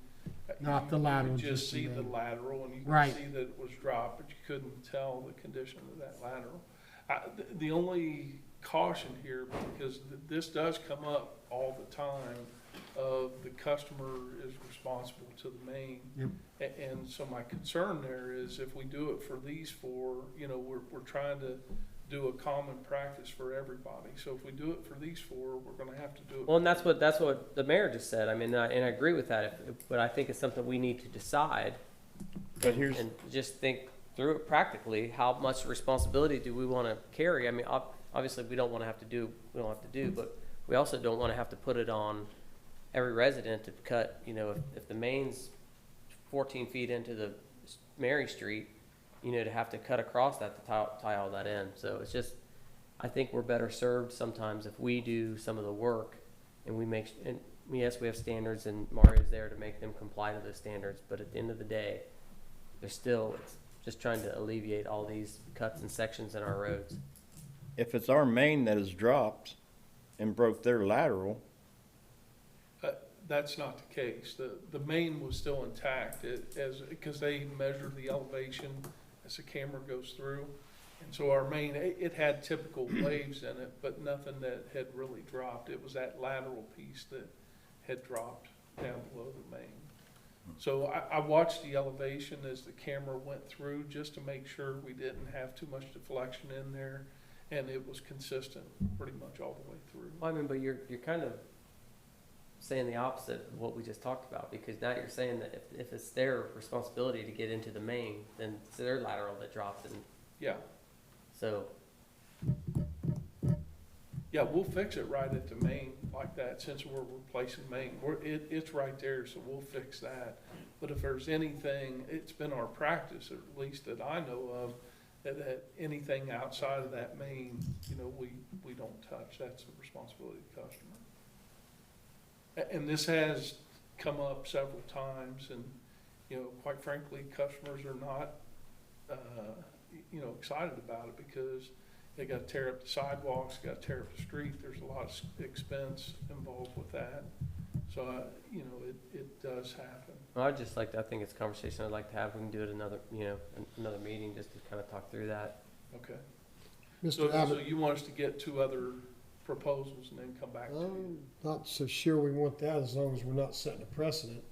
not the you lateral, could just just the see the main. lateral, and you Right. could see that it was dropped, but you couldn't tell the condition of that lateral. The only caution here, because this does come up all the time, of the customer is responsible to the main. Yep. And so my concern there is, if we do it for these four, you know, we're trying to do a common practice for everybody. So if we do it for these four, we're gonna have to do it. Well, and that's what the mayor just said. I mean, and I agree with that, but I think it's something we need to decide. But here's, And just think through it practically, how much responsibility do we wanna carry? I mean, obviously, we don't have to do, but we also don't wanna have to put it on every resident to cut, you know, if the main's 14 feet into the Mary Street, you know, to have to cut across that to tie all that in. So it's just, I think we're better served sometimes if we do some of the work and we make, and yes, we have standards and Mario's there to make them comply to those standards, but at the end of the day, they're still, it's just trying to alleviate all these cuts and sections in our roads. if it's our main that has dropped and broke their lateral, That's not the case. The main was still intact because they measured the elevation as the camera goes through. And so our main, it had typical waves in it, but nothing that had really dropped. It was that lateral piece that had dropped down below the main. So I watched the elevation as the camera went through, just to make sure we didn't have too much deflection in there. And it was consistent pretty much all the way through. Well, I mean, but you're kind of saying the opposite of what we just talked about, because now you're saying that if it's their responsibility to get into the main, then it's their lateral that drops, and Yeah. so, Yeah, we'll fix it right at the main like that, since we're replacing main. It's right there, so we'll fix that. But if there's anything, it's been our practice, at least that I know of, that anything outside of that main, you know, we don't touch. That's the responsibility of the customer. And this has come up several times, and, you know, quite frankly, customers are not, you know, excited about it, because they gotta tear up the sidewalks, gotta tear up the street. There's a lot of expense involved with that. So, you know, it does happen. well, I'd just like to, I think it's a conversation I'd like to have. We can do it another meeting, just to kind of talk through that. Okay. Mr. So Abbott, you want us to get 2 other proposals and then come back to you? I'm not so sure we want that, as long as we're not setting a precedent.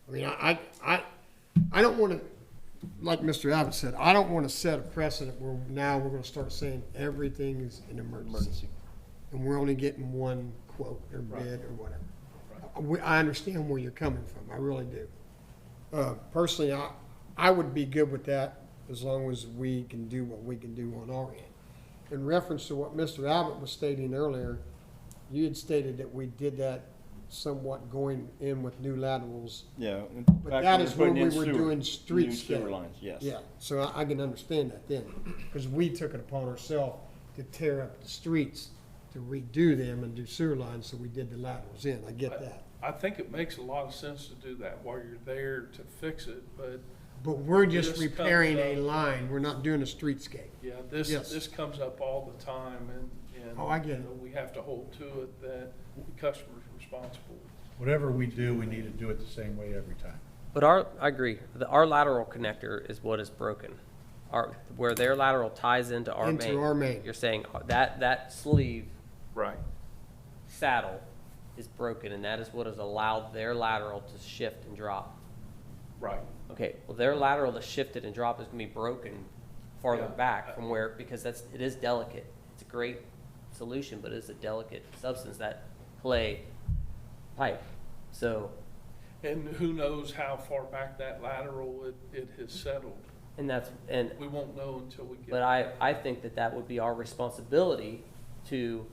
I mean, I don't want to, like Mr. Abbott said, I don't want to set a precedent where now we're going to start saying everything is an emergency. And we're only getting one quote or bid or whatever. I understand where you're coming from, I really do. Personally, I would be good with that, as long as we can do what we can do on our end. In reference to what Mr. Abbott was stating earlier, you had stated that we did that somewhat going in with new laterals. yeah. But that is when we were doing street New scale. sewer lines, yes. Yeah, so I can understand that then, because we took it upon ourselves to tear up the streets, to redo them and do sewer lines, so we did the laterals in, I get that. I think it makes a lot of sense to do that while you're there to fix it, but But we're just This repairing comes a up- line, we're not doing a streetscape. yeah, Yes. this comes up all the time, and Oh, I get you know, it. we have to hold to it that the customer's responsible. Whatever we do, we need to do it the same way every time. But I agree, our lateral connector is what is broken. Where their lateral ties into our main. Into our main. You're saying that sleeve Right. saddle is broken, and that is what has allowed their lateral to shift and drop. Right. Okay, well, their lateral that shifted and dropped is gonna be broken farther Yeah. back from where, because it is delicate. It's a great solution, but it's a delicate substance, that clay pipe. So, And who knows how far back that lateral it has settled. and We won't know until we get. but I think that would be our responsibility to,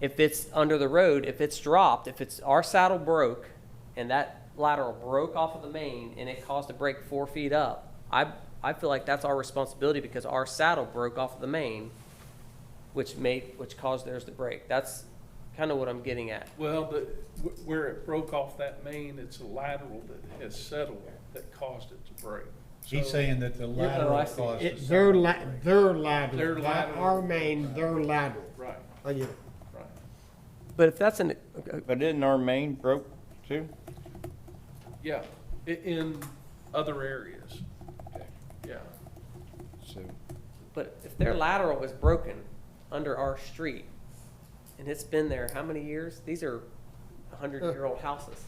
if it's under the road, if it's dropped, if it's, our saddle broke and that lateral broke off of the main and it caused a break 4 feet up, I feel like that's our responsibility, because our saddle broke off of the main, which caused theirs to break. That's kind of what I'm getting at. Well, where it broke off that main, it's a lateral that has settled that caused it to break. He's So- saying that the lateral I see. caused It, the their Their lateral, not lateral. our main, their lateral. Right, I get it. right. But if that's But isn't our main broke too? Yeah, in other areas, Okay. yeah. So, but if their lateral is broken under our street. And it's been there, how many years? These are 100-year-old houses.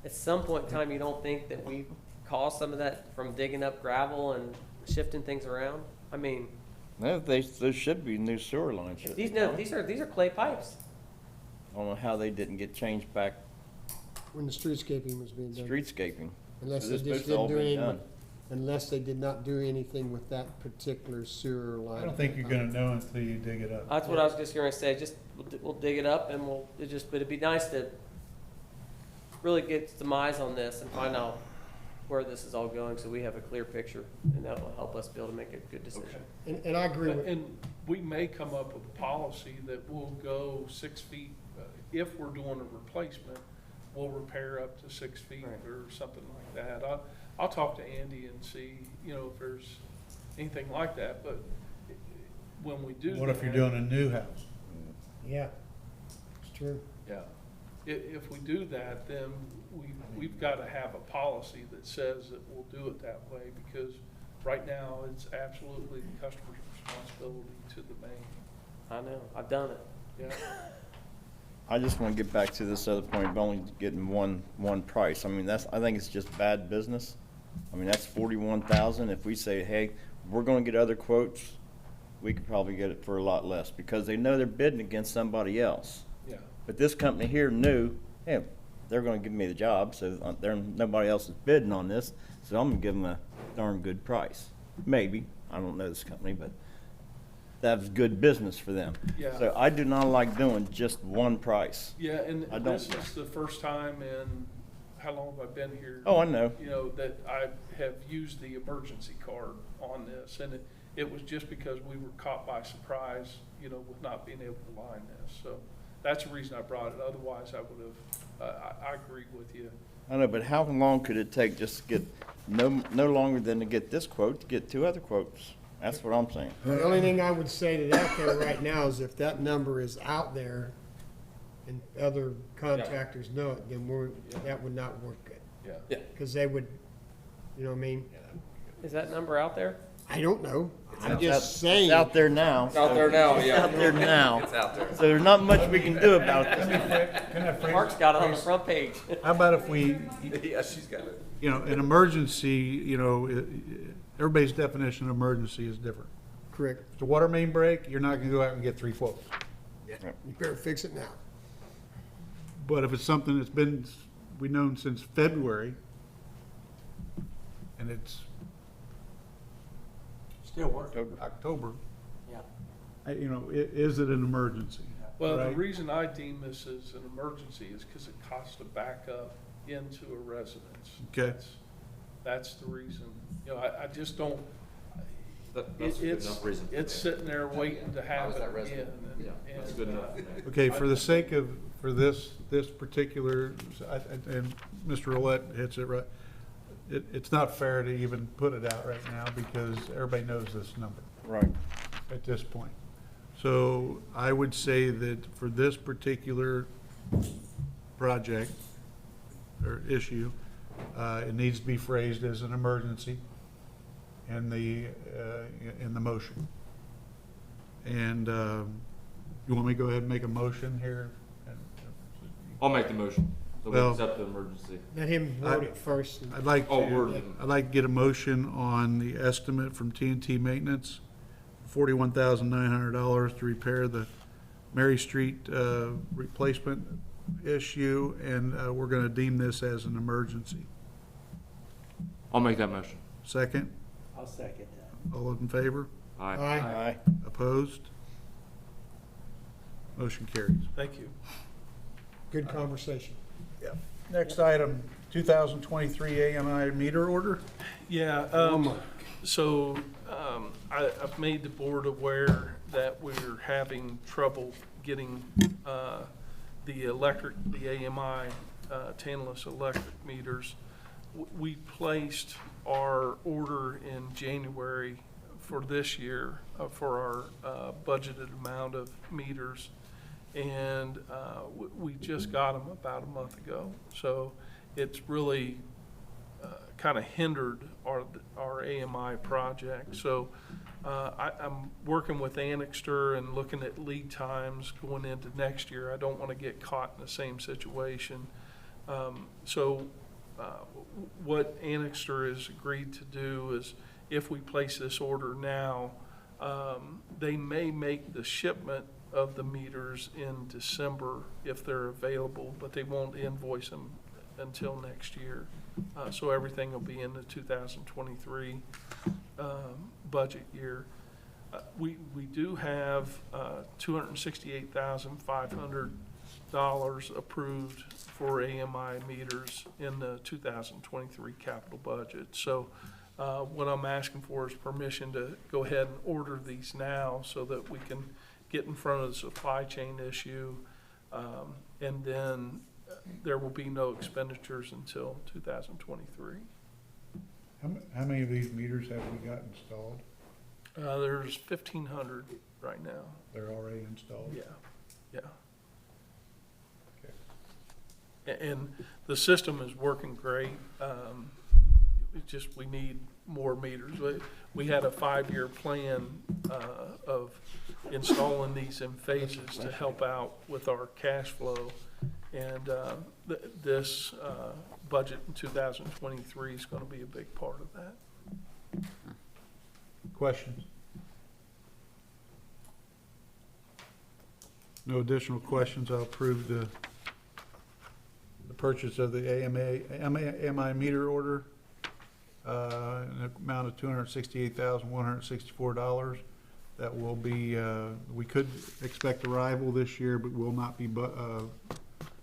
At some point in time, you don't think that we caused some of that from digging up gravel and shifting things around? I mean, No, there should be new sewer lines. if shouldn't these there? are clay pipes. I don't know how they didn't get changed back When the streetscaping was being done. streetscaping. Unless So they this just supposed to all didn't do been anything, done. unless they did not do anything with that particular sewer line. I don't think you're gonna know until you dig it up. That's what I was just gonna say, just, we'll dig it up and but it'd be nice to really get some eyes on this and find out where this is all going, so we have a clear picture, and that will help us be able to make a good decision. And I agree with, And we may come up with a policy that will go 6 feet, if we're doing a replacement, we'll repair up to 6 feet Right. or something like that. I'll talk to Andy and see, if there's anything like that, but when we do. What if you're that- doing a new house? yeah, it's true. Yeah. If we do that, then we've got to have a policy that says that we'll do it that way, because right now, it's absolutely the customer's responsibility to the main. I know, I've done it. Yeah. I just want to get back to this other point of only getting one price. I mean, I think it's just bad business. I mean, that's 41,000. If we say, hey, we're going to get other quotes, we could probably get it for a lot less, because they know they're bidding against somebody else. Yeah. But this company here knew, hey, they're going to give me the job, so nobody else is bidding on this, so I'm going to give them a darn good price. Maybe. I don't know this company, but that's good business for them. Yeah. So I do not like doing just one price. Yeah, and I don't- this is the first time in, how long have I been here? Oh, I know. That I have used the emergency card on this, and it was just because we were caught by surprise, with not being able to line this. So that's the reason I brought it. Otherwise, I would have, I agree with you. I know, but how long could it take just to get, no longer than to get this quote, to get 2 other quotes? That's what I'm saying. The only thing I would say to that there right now is if that number is out there and other contractors know it, then that would not work good. Yeah. Because they would, you know what I mean? Is that number out there? I don't know. I'm It's just saying. It's out there now. It's out there now, It's yeah. out there now. It's out there. So there's not much we can do about this. Can I phrase- Mark's got it on the front page. How about if we, Yeah, she's got it. an emergency, everybody's definition of emergency is different. Correct. If it's a water main break, you're not gonna go out and get 3 quotes. You better fix it now. But if it's something that's been, we've known since February, and it's Still working. October, Yeah. is it an emergency? Well, the Right? reason I deem this as an emergency is because it costs to back up into a residence. Okay. That's the reason. I just don't, That's a good enough reason. it's sitting there waiting to have was it that again. resident? and- Yeah, that's and, good enough. Okay, for the sake of, for this particular, and Mr. Roulette hits it right, it's not fair to even put it out right now because everybody knows this number Right. at this point. So I would say that for this particular project or issue, it needs to be phrased as an emergency in the motion. And you want me to go ahead and make a motion here? I'll make the motion, so we Well- accept the emergency. Let him word it first. I'd like Oh, to, word. I'd like to get a motion on the estimate from TNT Maintenance, $41,900 to repair the Mary Street replacement issue, and we're gonna deem this as an emergency. I'll make that motion. Second, I'll second that. all those in favor? Aye. Aye. Aye. Opposed? Motion carries. Thank you. Good conversation. Next item, 2023 AMI meter order. Yeah, so, I've made the board aware that we're having trouble getting, the AMI, tankless electric meters. We placed our order in January for this year, for our, budgeted amount of meters. And, we just got them about a month ago. So it's really, kind of hindered our AMI project. So I'm working with Annixter and looking at lead times going into next year. I don't want to get caught in the same situation. So what Annixter has agreed to do is if we place this order now, they may make the shipment of the meters in December if they're available, but they won't invoice them until next year. So everything will be in the 2023 budget year. We do have $268,500 approved for AMI meters in the 2023 capital budget. So what I'm asking for is permission to go ahead and order these now so that we can get in front of the supply chain issue, and then there will be no expenditures until 2023. How many of these meters have we got installed? There's 1,500 right now. They're already installed? Yeah, yeah. Okay. And the system is working great. It's just we need more meters. We had a 5-year plan of installing these in phases to help out with our cash flow. And this budget in 2023 is going to be a big part of that. Questions? No additional questions. I'll approve the purchase of the AMI meter order in an amount of $268,164. That will be, we could expect arrival this year, but will not be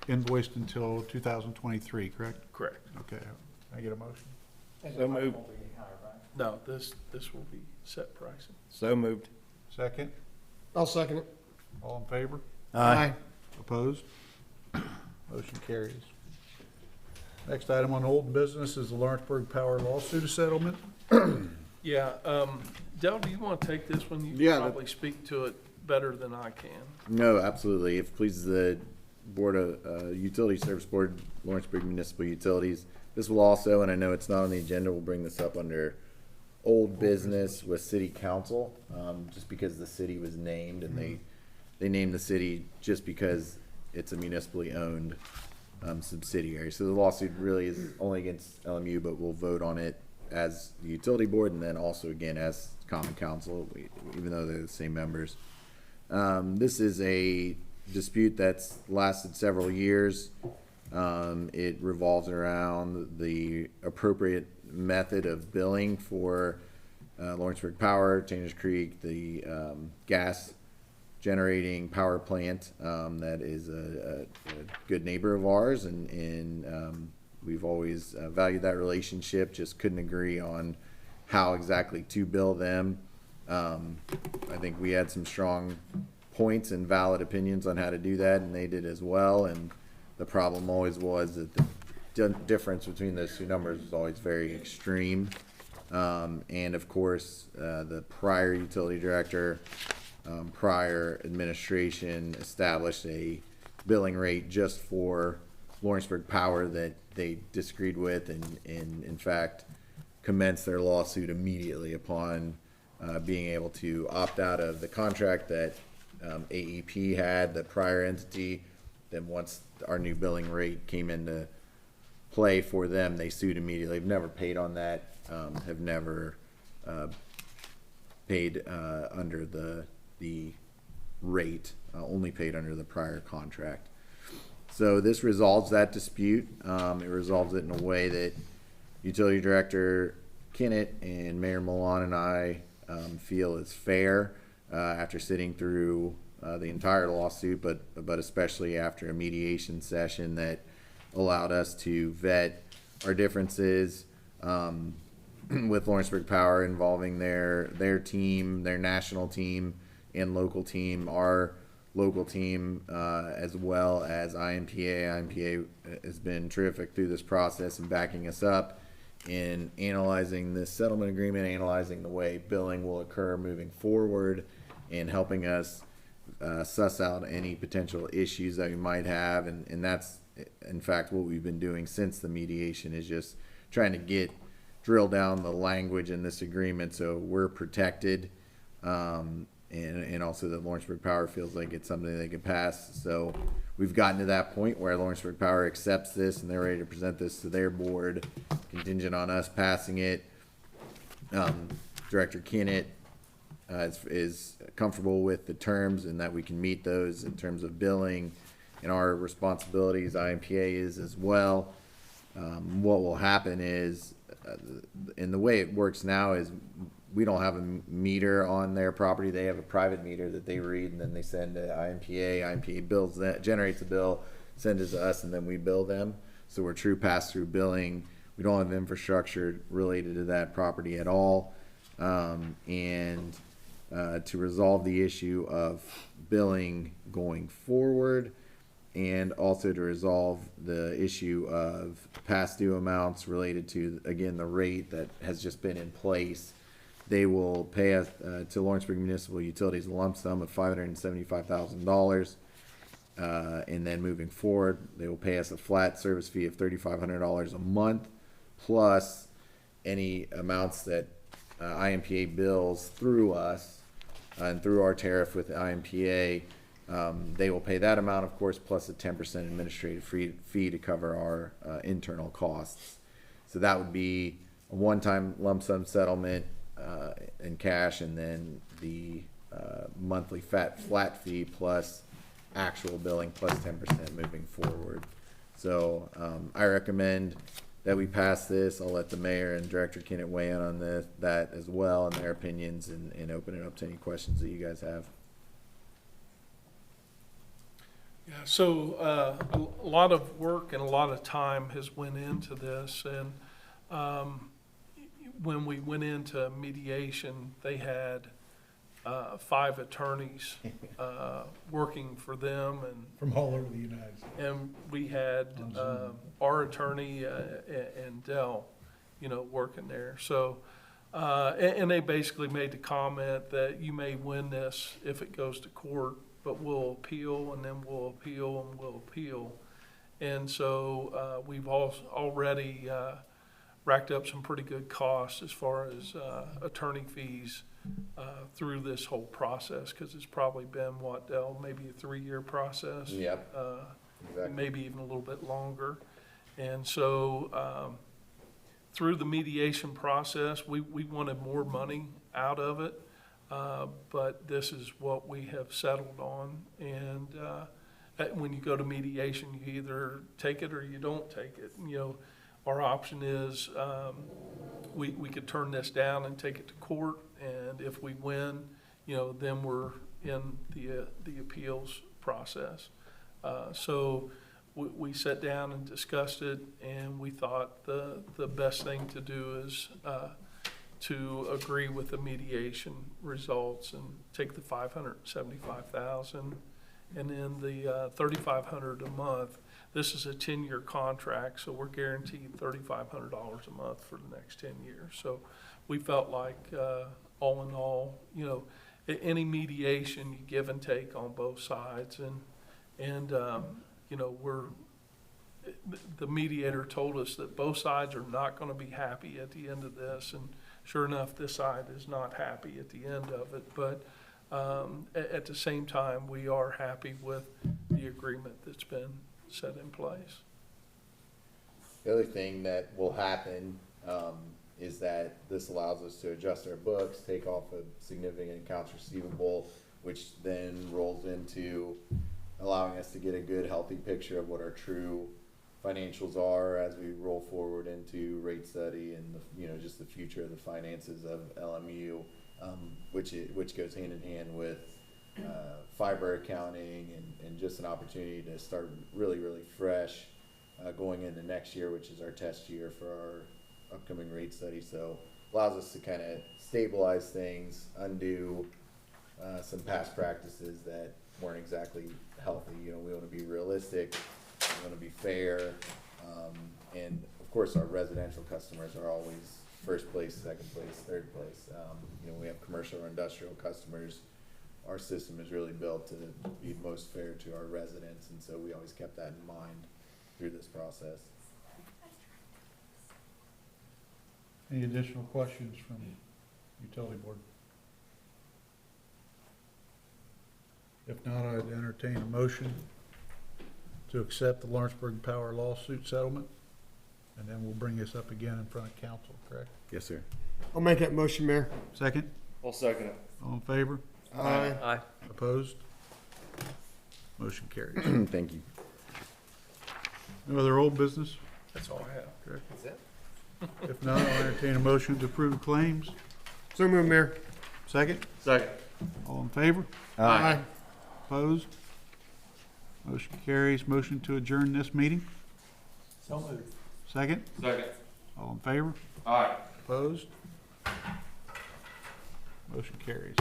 invoiced until 2023, correct? Correct. Okay. Can I get a motion? So moved. No, this will be set pricing. So moved. Second? I'll second it. All in favor? Aye. Opposed? Motion carries. Next item on old business is the Lawrenceburg Power lawsuit settlement. Yeah, Del, do you want to take this one? You Yeah, can probably speak to it better than I can. No, absolutely. If it pleases the Board of Utility Service Board, Lawrenceburg Municipal Utilities, this will also, and I know it's not on the agenda, we'll bring this up under old business with City Council, just because the city was named, and they named the city just because it's a municipally owned subsidiary. So the lawsuit really is only against LMU, but we'll vote on it as the utility board and then also again as common council, even though they're the same members. This is a dispute that's lasted several years. It revolves around the appropriate method of billing for Lawrenceburg Power, Changers Creek, the gas generating power plant that is a good neighbor of ours, and we've always valued that relationship, just couldn't agree on how exactly to bill them. I think we had some strong points and valid opinions on how to do that, and they did as well. And the problem always was that the difference between those two numbers was always very extreme. And of course, the prior utility director, prior administration established a billing rate just for Lawrenceburg Power that they disagreed with, and in fact commenced their lawsuit immediately upon being able to opt out of the contract that AEP had, the prior entity. Then once our new billing rate came into play for them, they sued immediately. They've never paid on that, have never paid under the rate, only paid under the prior contract. So this resolves that dispute. It resolves it in a way that Utility Director Kinnett and Mayor Milan and I feel is fair after sitting through the entire lawsuit, but especially after a mediation session that allowed us to vet our differences with Lawrenceburg Power involving their team, their national team and local team, our local team, as well as IMPA. IMPA has been terrific through this process and backing us up in analyzing this settlement agreement, analyzing the way billing will occur moving forward, and helping us suss out any potential issues that we might have. And that's, in fact, what we've been doing since the mediation, is just trying to drill down the language in this agreement so we're protected And also that Lawrenceburg Power feels like it's something they can pass. So we've gotten to that point where Lawrenceburg Power accepts this and they're ready to present this to their board, contingent on us passing it. Director Kennett is comfortable with the terms and that we can meet those in terms of billing and our responsibilities. IMPA is as well. What will happen is, and the way it works now is we don't have a meter on their property. They have a private meter that they read and then they send to IMPA. IMPA bills that, generates a bill, sends it to us, and then we bill them. So we're true pass-through billing. We don't have infrastructure related to that property at all. To resolve the issue of billing going forward, and also to resolve the issue of past due amounts related to, again, the rate that has just been in place. They will pay us, to Lawrenceburg Municipal Utilities, a lump sum of $575,000. And then moving forward, they will pay us a flat service fee of $3,500 a month, plus any amounts that IMPA bills through us and through our tariff with IMPA. They will pay that amount, of course, plus a 10% administrative fee to cover our internal costs. So that would be a one-time lump sum settlement in cash, and then the monthly flat fee plus actual billing plus 10% moving forward. So I recommend that we pass this. I'll let the mayor and Director Kennett weigh in on that as well and their opinions, and open it up to any questions that you guys have. Yeah, so a lot of work and a lot of time has went into this, and when we went into mediation, they had 5 attorneys working for them, and From all over the United States. and we had our attorney and Dell, working there. So, and they basically made the comment that you may win this if it goes to court, but we'll appeal, and then we'll appeal, and we'll appeal. And so we've already racked up some pretty good costs as far as attorney fees through this whole process, because it's probably been, Dell, maybe a 3-year process? Yep. Exactly. Maybe even a little bit longer. And so through the mediation process, we wanted more money out of it, but this is what we have settled on. And when you go to mediation, you either take it or you don't take it. Our option is we could turn this down and take it to court, and if we win, then we're in the appeals process. So we sat down and discussed it, and we thought the best thing to do is to agree with the mediation results and take the $575,000, and then the $3,500 a month. This is a 10-year contract, so we're guaranteed $3,500 a month for the next 10 years. So we felt like, all in all, any mediation, you give and take on both sides, and the mediator told us that both sides are not going to be happy at the end of this, and sure enough, this side is not happy at the end of it. But at the same time, we are happy with the agreement that's been set in place. The other thing that will happen is that this allows us to adjust our books, take off a significant accounts receivable, which then rolls into allowing us to get a good, healthy picture of what our true financials are as we roll forward into rate study and just the future of the finances of LMU, which goes hand in hand with fiber accounting and just an opportunity to start really fresh going into next year, which is our test year for our upcoming rate study. So allows us to kind of stabilize things, undo some past practices that weren't exactly healthy. We want to be realistic, we want to be fair, and of course our residential customers are always first place, second place, third place. We have commercial or industrial customers. Our system is really built to be most fair to our residents, and so we always kept that in mind through this process. Any additional questions from utility board? If not, I'd entertain a motion to accept the Lawrenceburg Power lawsuit settlement, and then we'll bring this up again in front of council, correct? Yes, sir. I'll make that motion, Mayor. Second, I'll second it. all in favor? Aye. Aye. Opposed? Motion carries. Thank you. No other old business? That's all I have. Correct. If not, I'll entertain a motion to approve claims. So moved, Mayor. Second, Second. all in favor? Aye. Opposed? Motion carries. Motion to adjourn this meeting. So moved. Second, Second. all in favor? Aye. Opposed? Motion carries.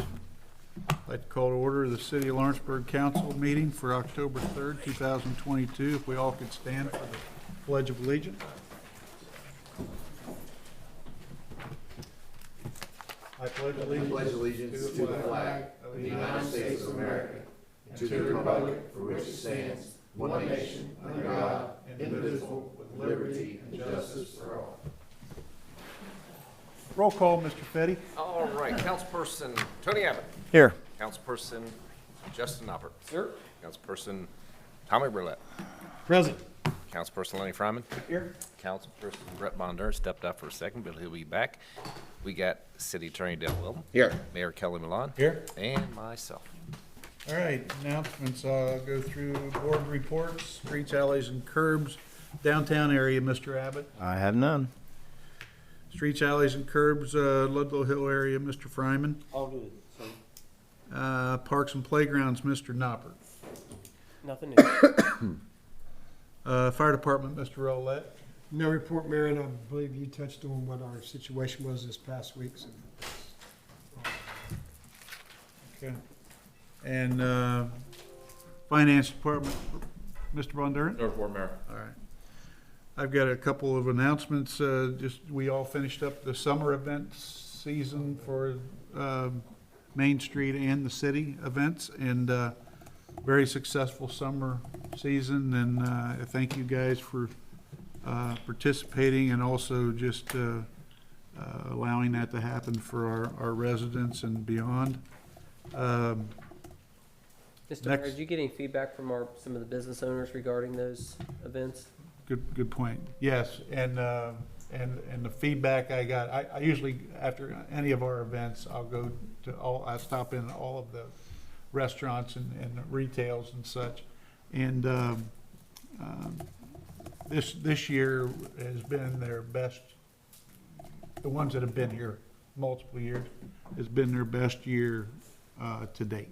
I'd like to call to order the City of Lawrenceburg Council meeting for October 3rd, 2022. If we all could stand for the Pledge of Allegiance. I pledge allegiance to the flag of the United States of America, and to the republic for which it stands, one nation, under God, indivisible, with liberty and justice for all. Roll call, Mr. Fetty. All right, Councilperson Tony Abbott. Here. Councilperson Justin Noppert. Sir? Councilperson Tommy Burlett. Present. Councilperson Lenny Fryman. Here. Councilperson Brett Bonder stepped up for a second, but he'll be back. We got City Attorney Dale Wilton. Here. Mayor Kelly Milan. Here. And myself. All right, announcements. I'll go through board reports, streets, alleys, and curbs. Downtown area, Mr. Abbott. I have none. Streets, alleys, and curbs, Ludlow Hill area, Mr. Fryman. All good. So, Parks and playgrounds, Mr. Noppert. Nothing new. Fire department, Mr. Rolette. No report, Mayor, and I believe you touched on what our situation was this past week, so. Okay. And finance department, Mr. Bondurant. No report, Mayor. All right. I've got a couple of announcements. We all finished up the summer event season for Main Street and the city events, and very successful summer season. And I thank you guys for participating and also just allowing that to happen for our residents and beyond. Mr. Mayor, Next. did you get any feedback from some of the business owners regarding those events? Good point. Yes, and the feedback I got, I usually, after any of our events, I stop in all of the restaurants and retails and such. And this year has been their best, the ones that have been here multiple years, has been their best year to date.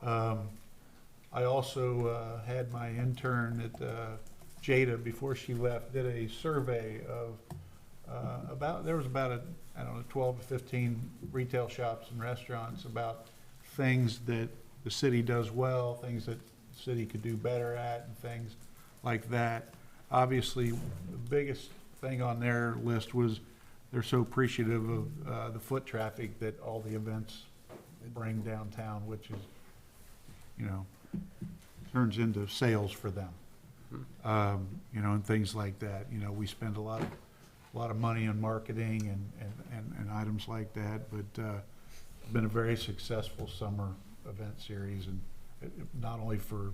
I also had my intern at Jada, before she left, did a survey of there was about 12 to 15 retail shops and restaurants about things that the city does well, things that the city could do better at, and things like that. Obviously, the biggest thing on their list was they're so appreciative of the foot traffic that all the events bring downtown, which is, turns into sales for them. And things like that. We spend a lot of money on marketing and items like that, but it's been a very successful summer event series, and not only for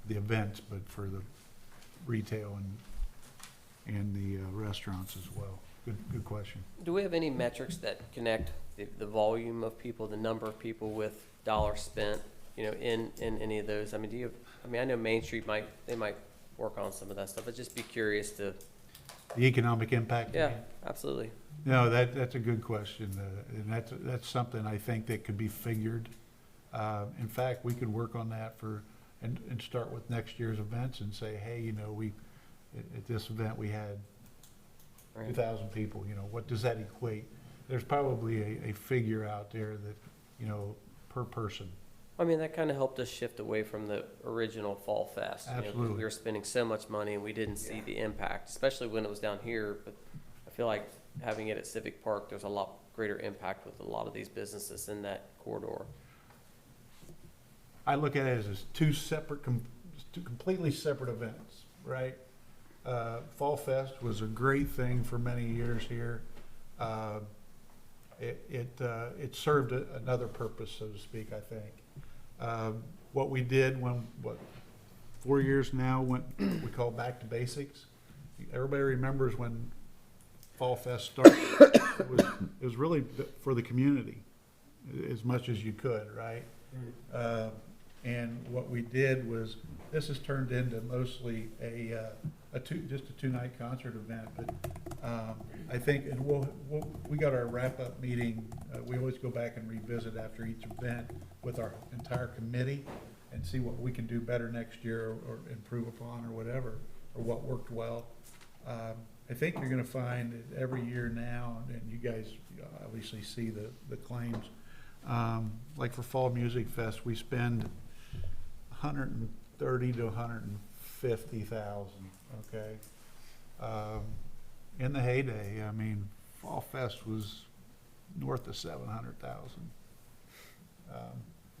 the events, but for the retail and the restaurants as well. Good question. Do we have any metrics that connect the volume of people, the number of people with dollars spent, in any of those? I mean, I know Main Street might work on some of that stuff. I'd just be curious to. The economic impact. Yeah, absolutely. No, that's a good question, and that's something I think that could be figured. In fact, we could work on that and start with next year's events and say, hey, at this event we had 2,000 people. What does that equate? There's probably a figure out there that per person. I mean, that kind of helped us shift away from the original Fall Fest. Absolutely. We were spending so much money and we didn't see the impact, especially when it was down here. But I feel like having it at Civic Park, there's a lot greater impact with a lot of these businesses in that corridor. I look at it as two completely separate events, right? Fall Fest was a great thing for many years here. It served another purpose, so to speak, I think. What we did when, 4 years now, went, we call back to basics. Everybody remembers when Fall Fest started. It was really for the community, as much as you could, right? And what we did was, this has turned into mostly just a two-night concert event, but I think, and we got our wrap-up meeting, we always go back and revisit after each event with our entire committee and see what we can do better next year or improve upon or whatever, or what worked well. I think you're gonna find that every year now, and you guys obviously see the claims, like for Fall Music Fest, we spend 130 to 150,000, okay? In the heyday, I mean, Fall Fest was north of 700,000.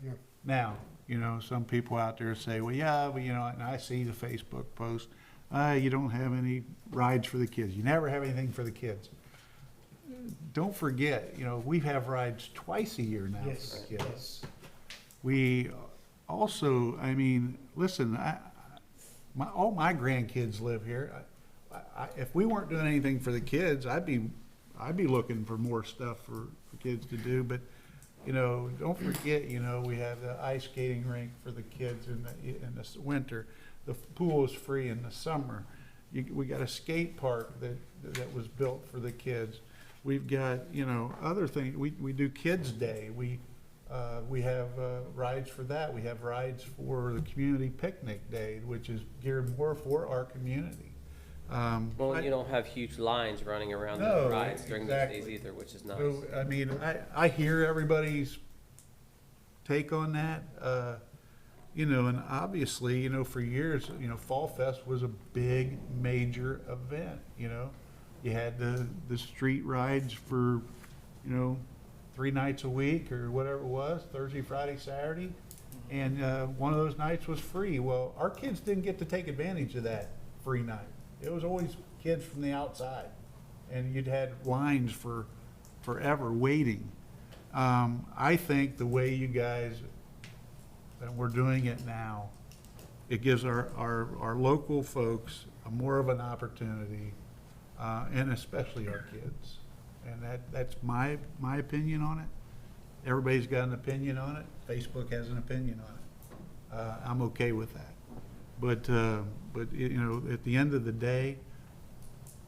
Yeah. Now, you know, some people out there say, well, yeah, but you know, and I see the Facebook post, you don't have any rides for the kids. You never have anything for the kids. Don't forget, you know, we have rides twice a year now Yes, for the kids. yes. We also, I mean, listen, all my grandkids live here. If we weren't doing anything for the kids, I'd be looking for more stuff for kids to do. But, you know, don't forget, you know, we have the ice skating rink for the kids in the winter. The pool is free in the summer. We got a skate park that was built for the kids. We've got, you know, other things. We do Kids Day. We have rides for that. We have rides for the community picnic day, which is geared more for our community. Well, and you don't have huge lines running around No, the rides during those exactly. days either, which is nice. So, I mean, I hear everybody's take on that, you know, and obviously, you know, for years, you know, Fall Fest was a big, major event, you know. You had the street rides for, you know, 3 nights a week or whatever it was, Thursday, Friday, Saturday, and one of those nights was free. Well, our kids didn't get to take advantage of that free night. It was always kids from the outside, and you'd had lines for forever waiting. I think the way you guys, and we're doing it now, it gives our local folks more of an opportunity, and especially our kids. And that's my opinion on it. Everybody's got an opinion on it. Facebook has an opinion on it. I'm okay with that. But you know, at the end of the day,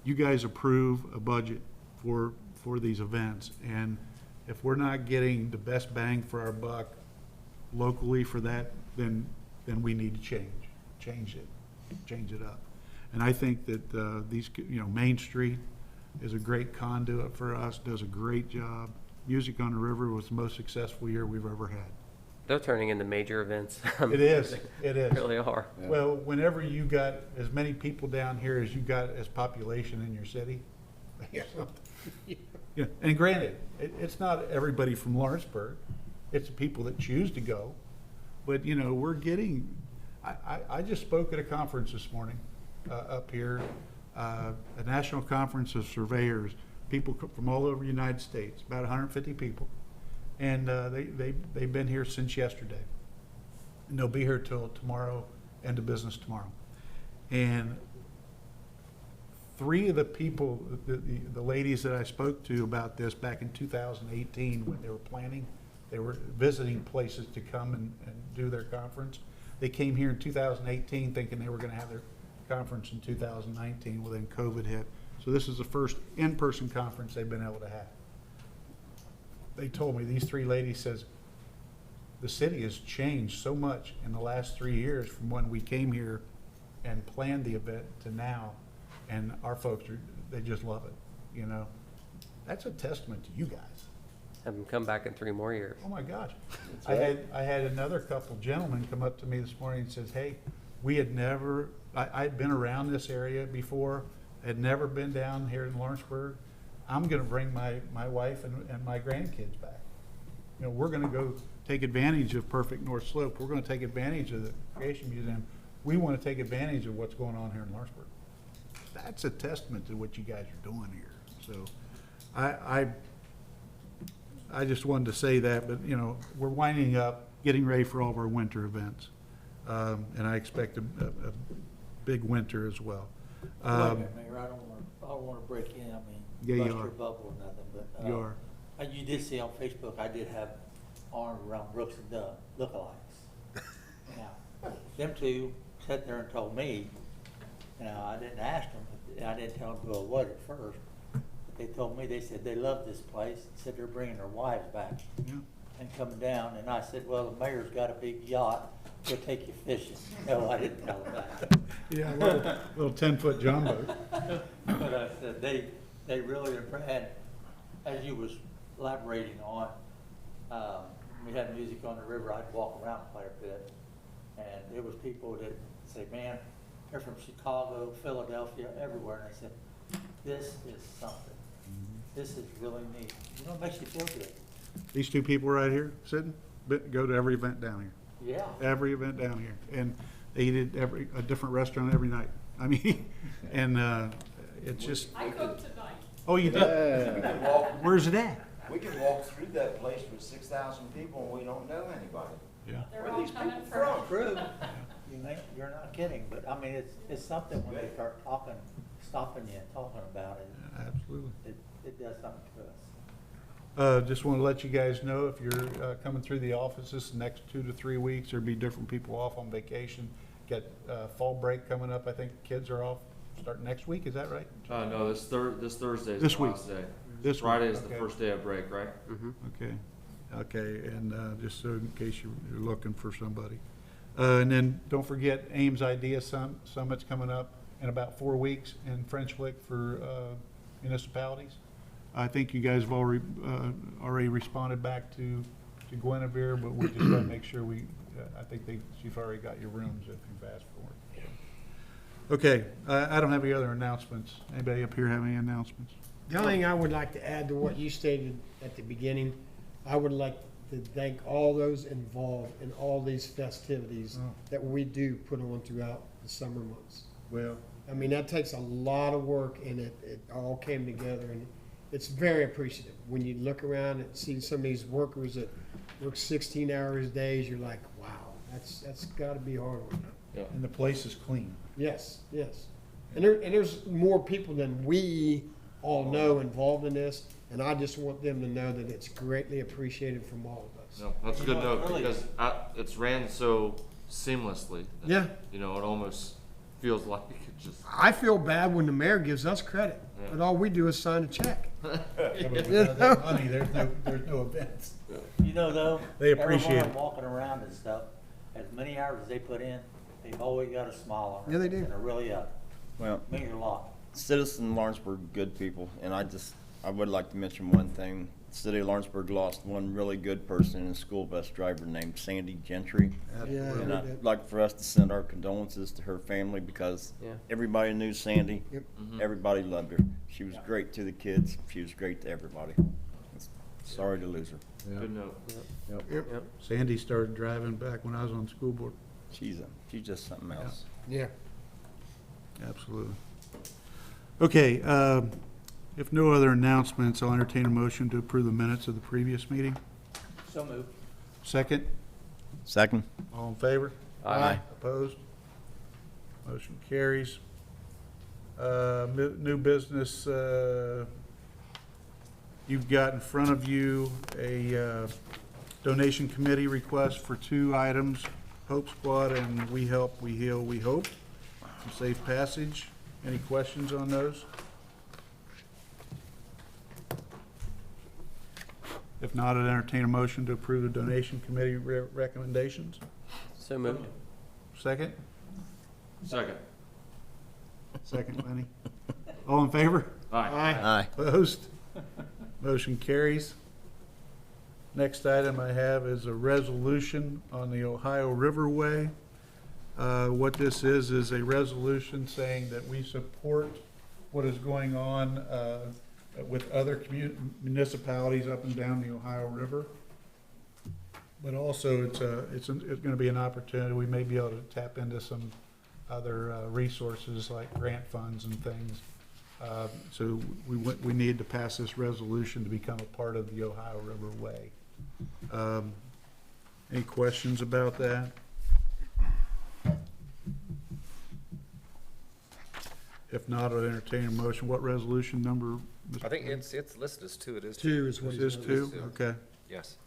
you guys approve a budget for these events, and if we're not getting the best bang for our buck locally for that, then we need to change it up. And I think that these, you know, Main Street is a great conduit for us, does a great job. Music on the River was the most successful year we've ever had. They're turning into major events. It is. They really are. Well, whenever you got as many people down here as you got as population in your city, yeah, and granted, it's not everybody from Lawrenceburg, it's the people that choose to go. But, you know, we're getting, I just spoke at a conference this morning up here, a national conference of surveyors, people from all over the United States, about 150 people. And they've been here since yesterday. And they'll be here till tomorrow, end of business tomorrow. And 3 of the people, the ladies that I spoke to about this back in 2018 when they were planning, they were visiting places to come and do their conference. They came here in 2018 thinking they were going to have their conference in 2019. Well, then COVID hit. So this is the first in-person conference they've been able to have. They told me, these 3 ladies says, the city has changed so much in the last 3 years from when we came here and planned the event to now. And our folks, they just love it, you know. That's a testament to you guys. Have them come back in 3 more years. Oh my gosh. I had another couple gentlemen come up to me this morning and says, hey, we had never, I'd been around this area before, had never been down here in Lawrenceburg. I'm gonna bring my wife and my grandkids back. You know, we're gonna go take advantage of Perfect North Slope. We're gonna take advantage of the Creation Museum. We wanna take advantage of what's going on here in Lawrenceburg. That's a testament to what you guys are doing here. So I just wanted to say that, but you know, we're winding up. getting ready for all of our winter events. And I expect a big winter as well. Wait a minute, Mayor, I don't wanna break in, I mean, Yeah, you bust are. your bubble or nothing, but. You are. You did see on Facebook, I did have armed around Brooks and Dunn lookalikes. Now, them two sat there and told me, now, I didn't ask them, but I didn't tell them who it was at first, but they told me, they said they love this place, said they're bringing their wives back Yeah. and coming down, and I said, well, the mayor's got a big yacht, he'll take you fishing. No, I didn't tell them that. Yeah, little 10-foot John boat. But I said, they really are, and as you was elaborating on, we had music on the river, I'd walk around quite a bit, and there was people that say, man, they're from Chicago, Philadelphia, everywhere, and I said, this is something. This is really neat. You know, it makes you feel good. These two people right here sitting, go to every event down here. Yeah. Every event down here. And they eat at a different restaurant every night. I mean, and it's just. I cooked tonight. Oh, you did? We can walk, Where's it at? we can walk through that place with 6,000 people and we don't know anybody. Yeah. They're Where all these coming people from. from? True. You're not kidding, but I mean, it's something when they start talking, stopping you and talking about it, Absolutely. it does something to us. Just want to let you guys know, if you're coming through the office this next 2 to 3 weeks, there'll be different people off on vacation. Got fall break coming up. I think kids are off starting next week. Is that right? No, this Thursday is This the week. last day. This week, Friday is the okay. first day of break, right? Okay, okay, and just so in case you're looking for somebody. And then don't forget Ames Idea Summit's coming up in about 4 weeks in French Lick for municipalities. I think you guys have already responded back to Guinevere, but we just got to make sure I think she's already got your rooms if you've asked for it. Okay, I don't have any other announcements. Anybody up here have any announcements? The only thing I would like to add to what you stated at the beginning, I would like to thank all those involved in all these festivities Oh. that we do put on throughout the summer months. Well, I mean, that takes a lot of work, and it all came together, and it's very appreciative. When you look around and see some of these workers that work 16 hours days, you're like, wow, that's gotta be hard work. and the place is clean. Yes, yes. And there's more people than we all know involved in this, and I just want them to know that it's greatly appreciated from all of us. No, that's a You good know, note really- because it's ran so seamlessly. that, Yeah. You know, it almost feels like it just. I feel bad when the mayor gives us credit, Yeah. but all we do is sign a check. Yeah, but without that money, there's no events. You know, though, They appreciate everyone it. walking around and stuff, as many hours as they put in, they've always got a smile on Yeah, their they do. face, and they're really Well, means a lot. citizens in Lawrenceburg, good people, and I would like to mention one thing. The City of Lawrenceburg lost one really good person and a school bus driver named Sandy Gentry. Yeah, And we I'd did. like for us to send our condolences to her family because Yeah. everybody knew Sandy. Yep. Everybody loved her. She was great to the kids. She was great to everybody. Sorry to lose her. Good note. Yep. Sandy started driving back when I was on the school board. She's just something else. Yeah. Absolutely. Okay, if no other announcements, I'll entertain a motion to approve the minutes of the previous meeting. So moved. Second, Second? all in favor? Aye. Opposed? Motion carries. New business, you've got in front of you a donation committee request for 2 items, Hope Squad and We Help, We Heal, We Hope. Safe passage. Any questions on those? If not, I'd entertain a motion to approve the donation committee recommendations. So moved. Second? Second. Second, Lenny. All in favor? Aye. Aye. Opposed? Motion carries. Next item I have is a resolution on the Ohio Riverway. What this is a resolution saying that we support what is going on with other municipalities up and down the Ohio River. But also, it's going to be an opportunity. We may be able to tap into some other resources like grant funds and things. So we need to pass this resolution to become a part of the Ohio Riverway. Any questions about that? If not, I'll entertain a motion. What resolution number? Mr. I think Payne? it's listed as two, it is. Two is what Is he's this doing. two? Okay. Yes.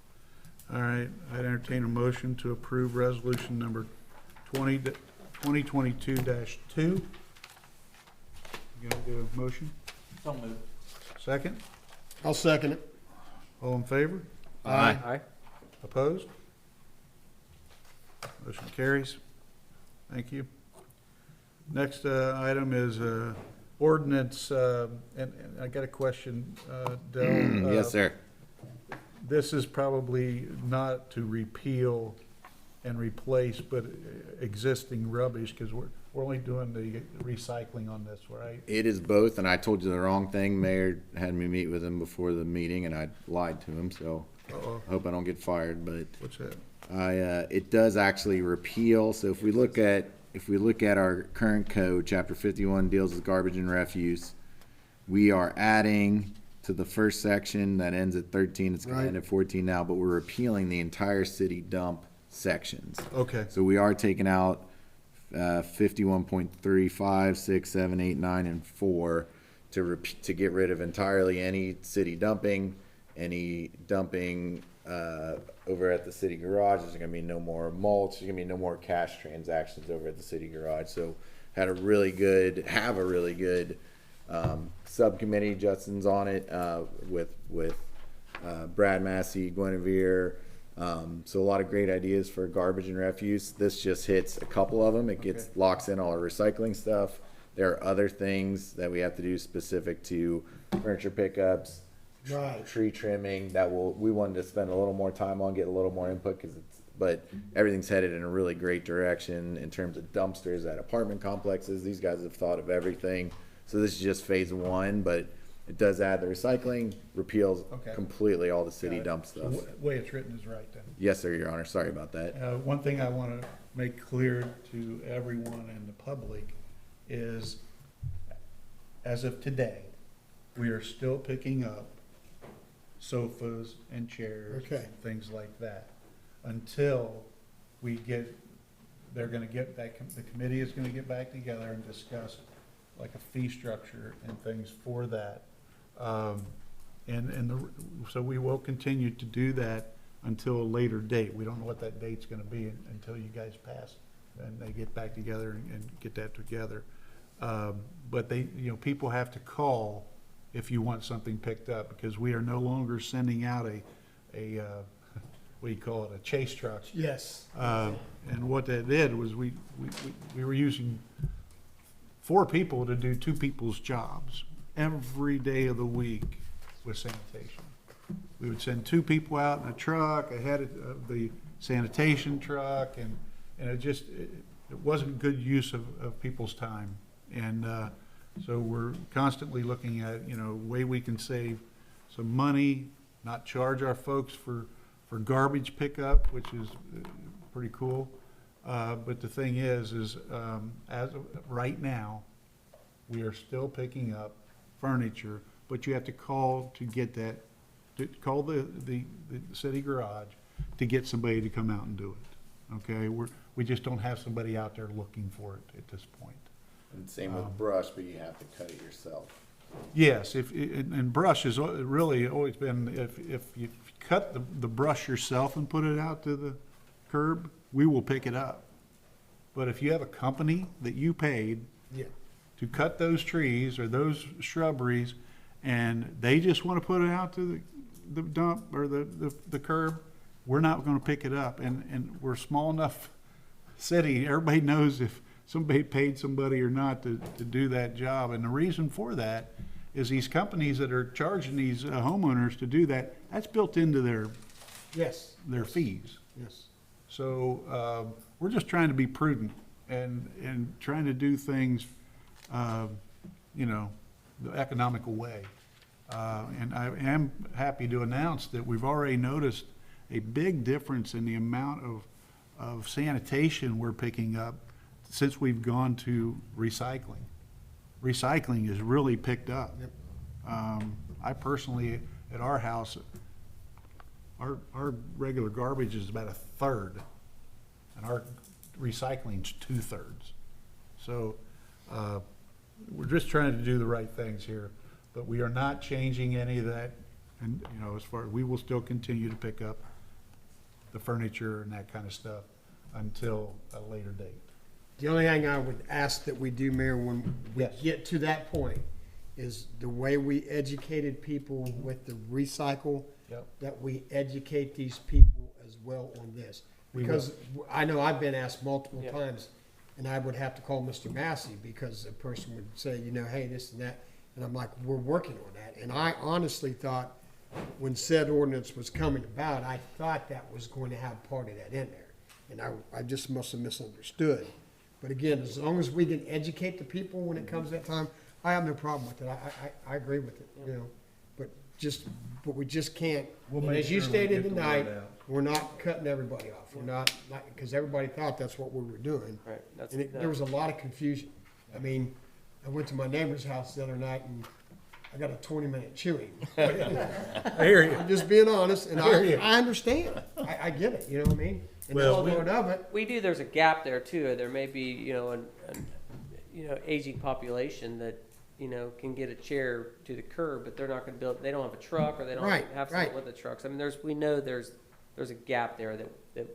All right, I'd entertain a motion to approve resolution number 2022-2. You gonna do a motion? So moved. Second? I'll second it. All in favor? Aye. Opposed? Motion carries. Thank you. Next item is ordinance, and I got a question, Del. Yes, sir. This is probably not to repeal and replace, but existing rubbish, because we're only doing the recycling on this, right? It is both, and I told you the wrong thing. Mayor had me meet with him before the meeting, and I lied to him, so Uh-oh, I hope I don't get fired, but what's that? it does actually repeal. So if we look at our current code, chapter 51 deals with garbage and refuse. We are adding to the first section that ends at 13. It's going to end at 14 now, but we're repealing the entire city dump sections. Okay, So we are taking out 51.35, 6, 7, 8, 9, and 4 to get rid of entirely any city dumping, over at the city garage. There's gonna be no more mulch, there's gonna be no more cash transactions over at the city garage. So have a really good subcommittee. Justin's on it, with Brad Massey, Guinevere. So a lot of great ideas for garbage and refuse. This just hits a couple of them. It locks in all our recycling stuff. There are other things that we have to do specific to furniture pickups, Right. tree trimming we wanted to spend a little more time on, get a little more input, but everything's headed in a really great direction in terms of dumpsters at apartment complexes. These guys have thought of everything. So this is just phase one, but it does add the recycling, repeals Okay. completely all the city Got it. dump So stuff. the way it's written is right then. Yes, sir, Your Honor. Sorry about that. One thing I want to make clear to everyone in the public is, as of today, we are still picking up sofas and chairs Okay. and things like that until we get, they're gonna get back, the committee is gonna get back together and discuss like a fee structure and things for that. So we will continue to do that until a later date. We don't know what that date's gonna be until you guys pass and they get back together and get that together. But people have to call if you want something picked up, because we are no longer sending out a what do you call it, a chase truck. Yes. And what that did was we were using 4 people to do 2 people's jobs every day of the week with sanitation. We would send 2 people out in a truck ahead of the sanitation truck, and it wasn't good use of people's time. And so we're constantly looking at, way we can save some money, not charge our folks for garbage pickup, which is pretty cool. But the thing is as of right now, we are still picking up furniture, but you have to call to get that, to call the city garage to get somebody to come out and do it. Okay, we just don't have somebody out there looking for it at this point. And same with brush, but you have to cut it yourself. Yes, and brush has really always been, if you cut the brush yourself and put it out to the curb, we will pick it up. But if you have a company that you paid Yeah. to cut those trees or those shrubberies, and they just want to put it out to the dump or the curb, we're not going to pick it up. And we're a small enough city, everybody knows if somebody paid somebody or not to do that job. And the reason for that is these companies that are charging these homeowners to do that, that's built into their Yes. fees. Yes. So we're just trying to be prudent and trying to do things, the economical way. And I am happy to announce that we've already noticed a big difference in the amount of sanitation we're picking up since we've gone to recycling. Recycling has really picked up. Yep. I personally, at our house, our regular garbage is about a third, and our recycling's 2/3. So, we're just trying to do the right things here, but we are not changing any of that. And, you know, as far, we will still continue to pick up the furniture and that kind of stuff until a later date. The only thing I would ask that we do, Mayor, when we Yes. get to that point, is the way we educated people with the recycle, Yep. that we educate these people as well on this. We Because I know I've been asked multiple Yeah. times, and I would have to call Mr. Massey, because a person would say, you know, hey, this and that, and I'm like, we're working on that. And I honestly thought, when said ordinance was coming about, I thought that was going to have part of that in there. And I just must have misunderstood. But again, as long as we can educate the people when it comes that time, I have no problem with it. I agree with it, you know. But we just can't, We'll and make as you sure we stated get the tonight, word out. we're not cutting everybody off. We're not, because everybody thought that's what we were doing. Right, that's, And there was a lot of confusion. I mean, I went to my neighbor's house the other night and I got a 20-minute chewing. I hear you. I'm just being honest, and I hear you. I understand. I get it, you know what I mean? And the Well, whole of it, we do, there's a gap there too. There may be, you know, an aging population that, you know, can get a chair to the curb, but they're not gonna build, they don't have a truck, or they don't Right, have someone right. with the trucks. I mean, we know there's a gap there that,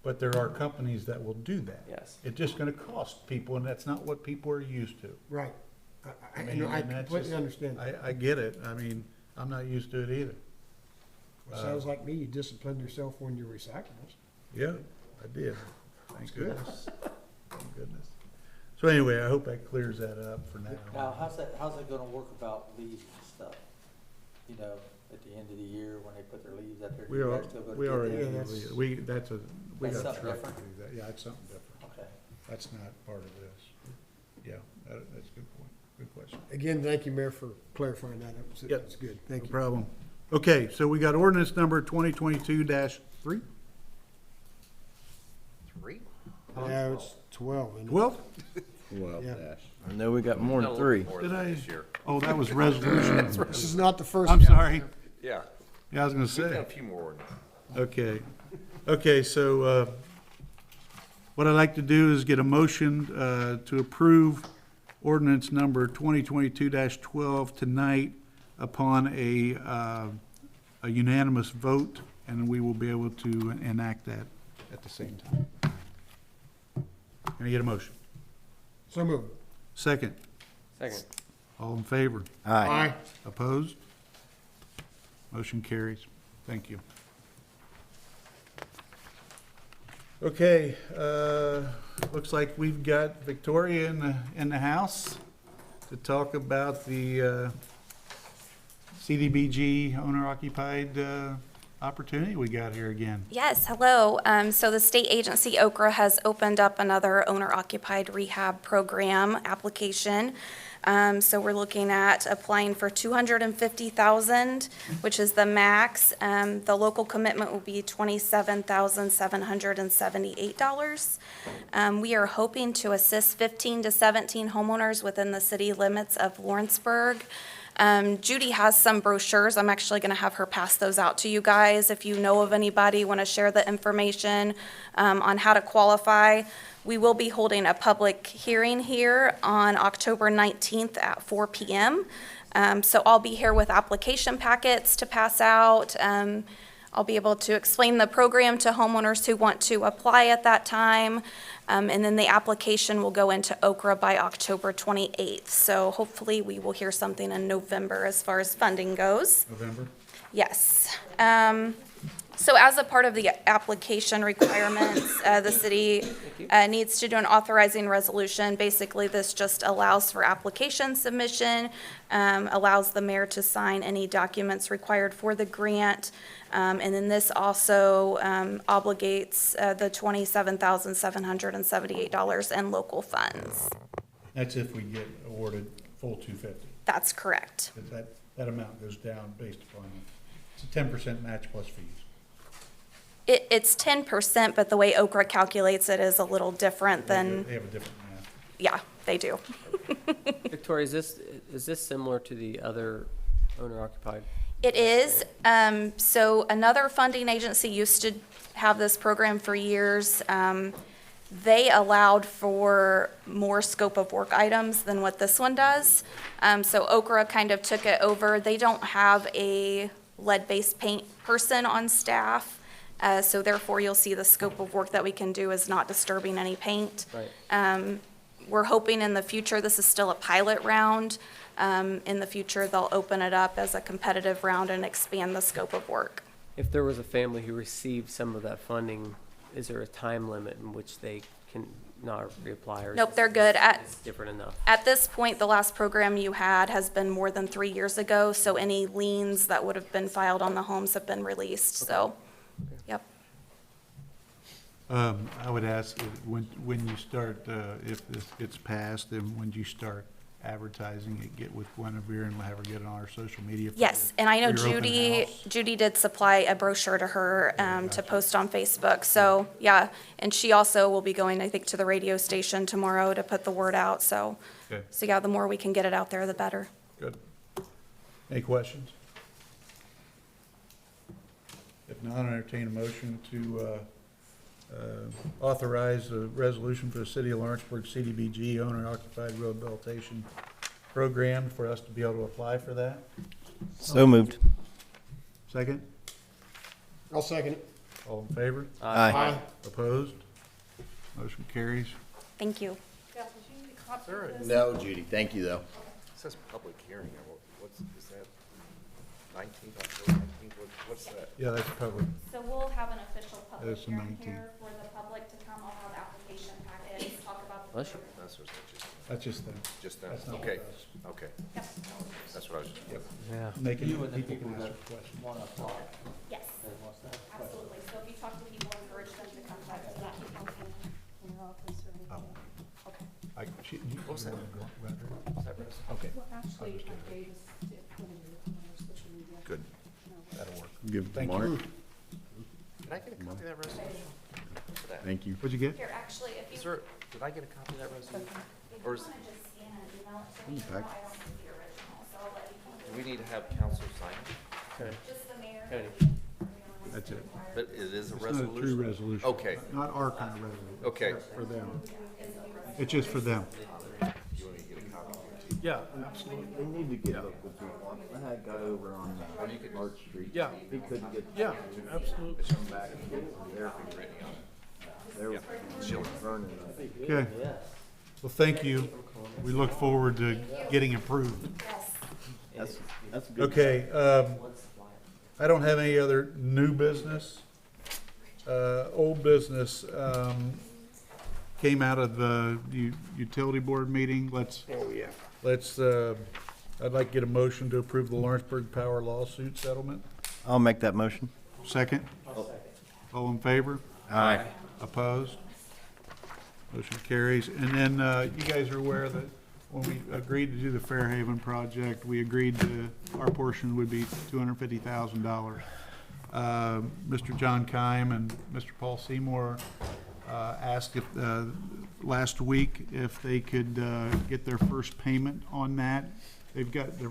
But there are companies that will do that. yes. It's just gonna cost people, and that's not what people are used to. right. I mean, know, I and that's completely just- understand. I get it. I mean, I'm not used to it either. Sounds like me, you disciplined yourself on your recyclables. Yeah, I did. Thank goodness. Thank goodness. So anyway, I hope that clears that up for Now, now. how's that gonna work about leaves and stuff? You know, at the end of the year, when they put their leaves out there, do We you are, guys still go we get already, them? that's- we, that's a, we That's got a something truck to different? do that. Yeah, it's something different. Okay. That's not part of this. Yeah, that's a good point. Good question. Again, thank you, Mayor, for clarifying that. Yep. That's good. Thank No you. problem. Okay, so we got ordinance number 2022-3? 3? Now it's 12. isn't it? 12? Well, Yeah. dash. I know we got more than three. Did I? Oh, that was resolution. This is not the first. I'm sorry. Yeah. Yeah, I was gonna We've got a say. few more ordinances. Okay. Okay, so, what I'd like to do is get a motion, to approve ordinance number 2022-12 tonight upon a unanimous vote, and we will be able to enact that at the same time. Can I get a motion? So moved. Second. Second. All in favor? Aye. Opposed? Motion carries. Thank you. Okay, looks like we've got Victoria in the house to talk about the CDBG owner-occupied opportunity we got here again. Yes, hello. So the state agency, Okra, has opened up another owner-occupied rehab program application. So we're looking at applying for $250,000, which is the max. The local commitment will be $27,778. We are hoping to assist 15 to 17 homeowners within the city limits of Lawrenceburg. Judy has some brochures. I'm actually going to have her pass those out to you guys. If you know of anybody, want to share the information on how to qualify. We will be holding a public hearing here on October 19th at 4 p.m. So I'll be here with application packets to pass out. I'll be able to explain the program to homeowners who want to apply at that time. And then the application will go into Okra by October 28th. So hopefully we will hear something in November as far as funding goes. November? Yes. So as a part of the application requirements, the city needs to do an authorizing resolution. Basically, this just allows for application submission, allows the mayor to sign any documents required for the grant. And then this also obligates the $27,778 in local funds. That's if we get awarded full 250. That's correct. Because that amount goes down based upon, it's a 10% match plus fees. It's 10%, but the way Okra calculates it is a little different than, They have a different math. yeah, they do. Victoria, is this similar to the other owner occupied? It is. So another funding agency used to have this program for years. They allowed for more scope of work items than what this one does. So Okra kind of took it over. They don't have a lead-based paint person on staff. So therefore, you'll see the scope of work that we can do is not disturbing any paint. Right. We're hoping in the future, this is still a pilot round. In the future, they'll open it up as a competitive round and expand the scope of work. If there was a family who received some of that funding, is there a time limit in which they can not reapply? Or Nope, they're good. It's different enough. At this point, the last program you had has been more than 3 years ago, so any liens that would have been filed on the homes have been released, so, yep. I would ask when you start, if this gets passed, then when you start advertising it, get with Guinevere and have her get it on our social media. for Yes, your- and I know for your open Judy, house. Judy did supply a brochure to her to post on Facebook, so, yeah. And she also will be going, I think, to the radio station tomorrow to put the word out, so, Okay, yeah, the more we can get it out there, the better. good. Any questions? If not, I entertain a motion to authorize a resolution for the City of Lawrenceburg CDBG owner occupied rehabilitation program for us to be able to apply for that. So moved. Second, I'll second it. all in favor? Aye. Opposed? Motion carries. Thank you. No, Judy, thank you, though. It says public hearing. What's, is that 19th, October 19th? What's that? Yeah, that's public. So we'll have an official public That's the hearing 19th. here for the public to come. I'll have application packets, talk about the. Bless you. That's what's That's just them. just that. That's not Okay, with us. okay. Yep. That's what I was, Yep. Yeah. Making You and the people people ask that questions. want to apply, Yes, that wants to ask questions. absolutely. So if you talk to people, encourage them to come back to that. What was that? okay, Well, actually, I gave us to put in your social media. good. That'll work. Give it to Thank Mark. you. Did I get a copy of that resolution? For that? Thank you. What'd you get? Here, actually, if you. Is there, did I get a copy of that resolution? If Or you is, want to just scan and email it to me, back. I don't need the original, so I'll let you. do we need to have council sign it? Okay. Just the mayor. Tony. That's it. But it is a It's not a resolution? true resolution. Okay, Not our kind of resolution. okay. For them. It's just for them. You want me to get a copy here too? Yeah, absolutely. We need to get up with people. I had a guy over on Arch Street. Yeah. He couldn't get. Yeah, absolutely. Come back and get it. They're burning it. Okay. Well, thank you. We look forward to getting approved. That's good. Okay, I don't have any other new business. Old business, came out of the utility board meeting. Let's, I'd like to get a motion to approve the Lawrenceburg Power lawsuit settlement. I'll make that motion. Second? All in favor? Aye. Opposed? Motion carries. And then, you guys are aware that when we agreed to do the Fairhaven project, we agreed to, our portion would be $250,000. Mr. John Keim and Mr. Paul Seymour, asked if, last week, if they could, get their first payment on that. They've got, they're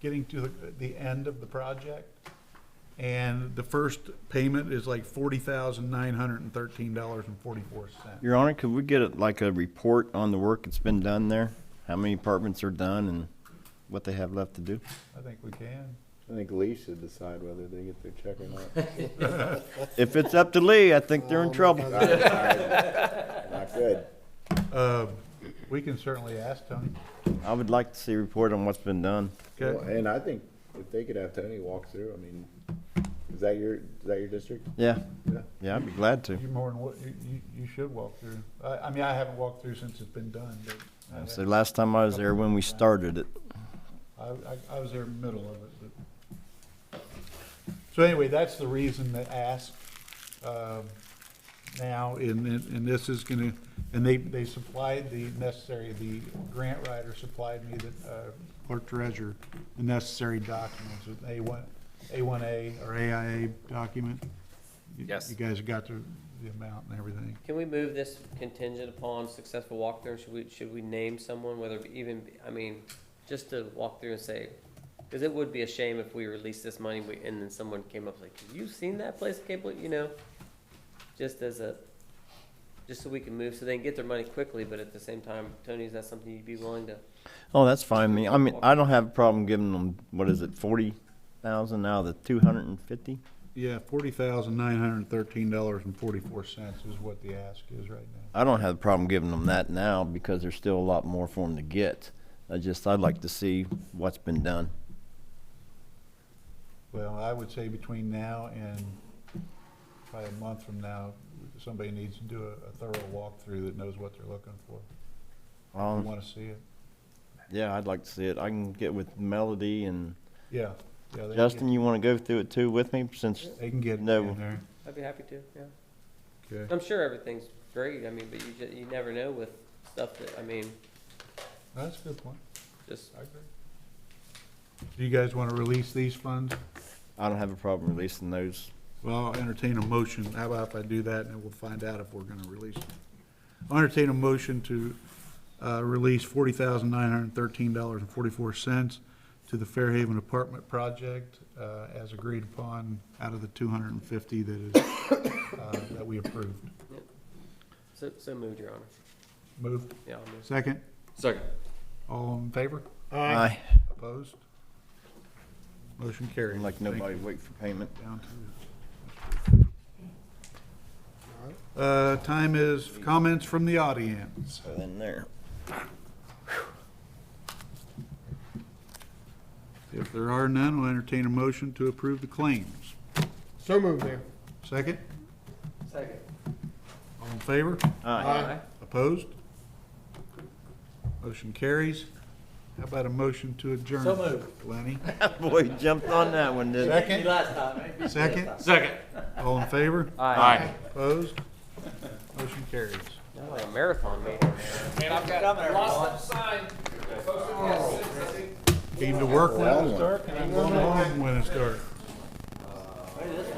getting to the end of the project. And the first payment is like $40,913.44. Your Honor, could we get like a report on the work that's been done there? How many apartments are done and what they have left to do? I think we can. I think Lease should decide whether they get their check or not. If it's up to Lee, I think they're in trouble. Not good. We can certainly ask Tony. I would like to see a report on what's been done. Well, Okay? and I think if they could have Tony walk through, I mean, is that your district? Yeah, Yeah. yeah, I'd be glad to. You're more than what, you should walk through. I mean, I haven't walked through since it's been done, but. So last time I was there when we started it. I was there in the middle of it, but. So anyway, that's the reason to ask, now, and this is gonna, and they supplied the necessary, the grant writer supplied me, the, clerk treasurer, the necessary documents, an A1A or AIA document. Yes. You guys got the amount and everything. Can we move this contingent upon successful walkthrough? Should we name someone, whether it be even, I mean, just to walk through and say, Because it would be a shame if we released this money and then someone came up like, have you seen that place? I can't believe, you know, just so we can move, so they can get their money quickly, but at the same time, Tony, is that something you'd be willing to? Oh, that's fine. I mean, I don't have a problem giving them, what is it, 40,000 now, the 250? Yeah, $40,913.44 is what the ask is right now. I don't have a problem giving them that now because there's still a lot more for them to get. I'd like to see what's been done. Well, I would say between now and probably a month from now, somebody needs to do a thorough walkthrough that knows what they're looking for. You want to see it? Yeah, I'd like to see it. I can get with Melody and Yeah. Yeah, they Justin, you want to go through it too with me since, They can get No. in there. I'd be happy to, yeah. Okay. I'm sure everything's great, I mean, but you never know with stuff that, I mean, That's a good point. just, I agree. Do you guys want to release these funds? I don't have a problem releasing those. Well, I'll entertain a motion. How about if I do that, and then we'll find out if we're going to release them. I'll entertain a motion to release $40,913.44 to the Fairhaven Apartment Project as agreed upon out of the $250 that is that we approved. so moved, Your Honor. Moved. Yeah, I'll move. Second. Second. All in favor? Aye. Opposed? Motion carried. Like Thank nobody you. wait for payment. Down to time is comments from the audience. So then there. If there are none, we'll entertain a motion to approve the claims. So moved, Mayor. Second. Second. All in favor? Aye. Opposed? Motion carries. How about a motion to adjourn? So moved. Lenny? Boy, jumped on that one, didn't he? Second? You last time, eh? You Second? last time. Second. All in favor? Aye. Opposed? Motion carries. Now like a marathon meeting. Coming, everyone. Came to work when it started, and I'm going home when it starts.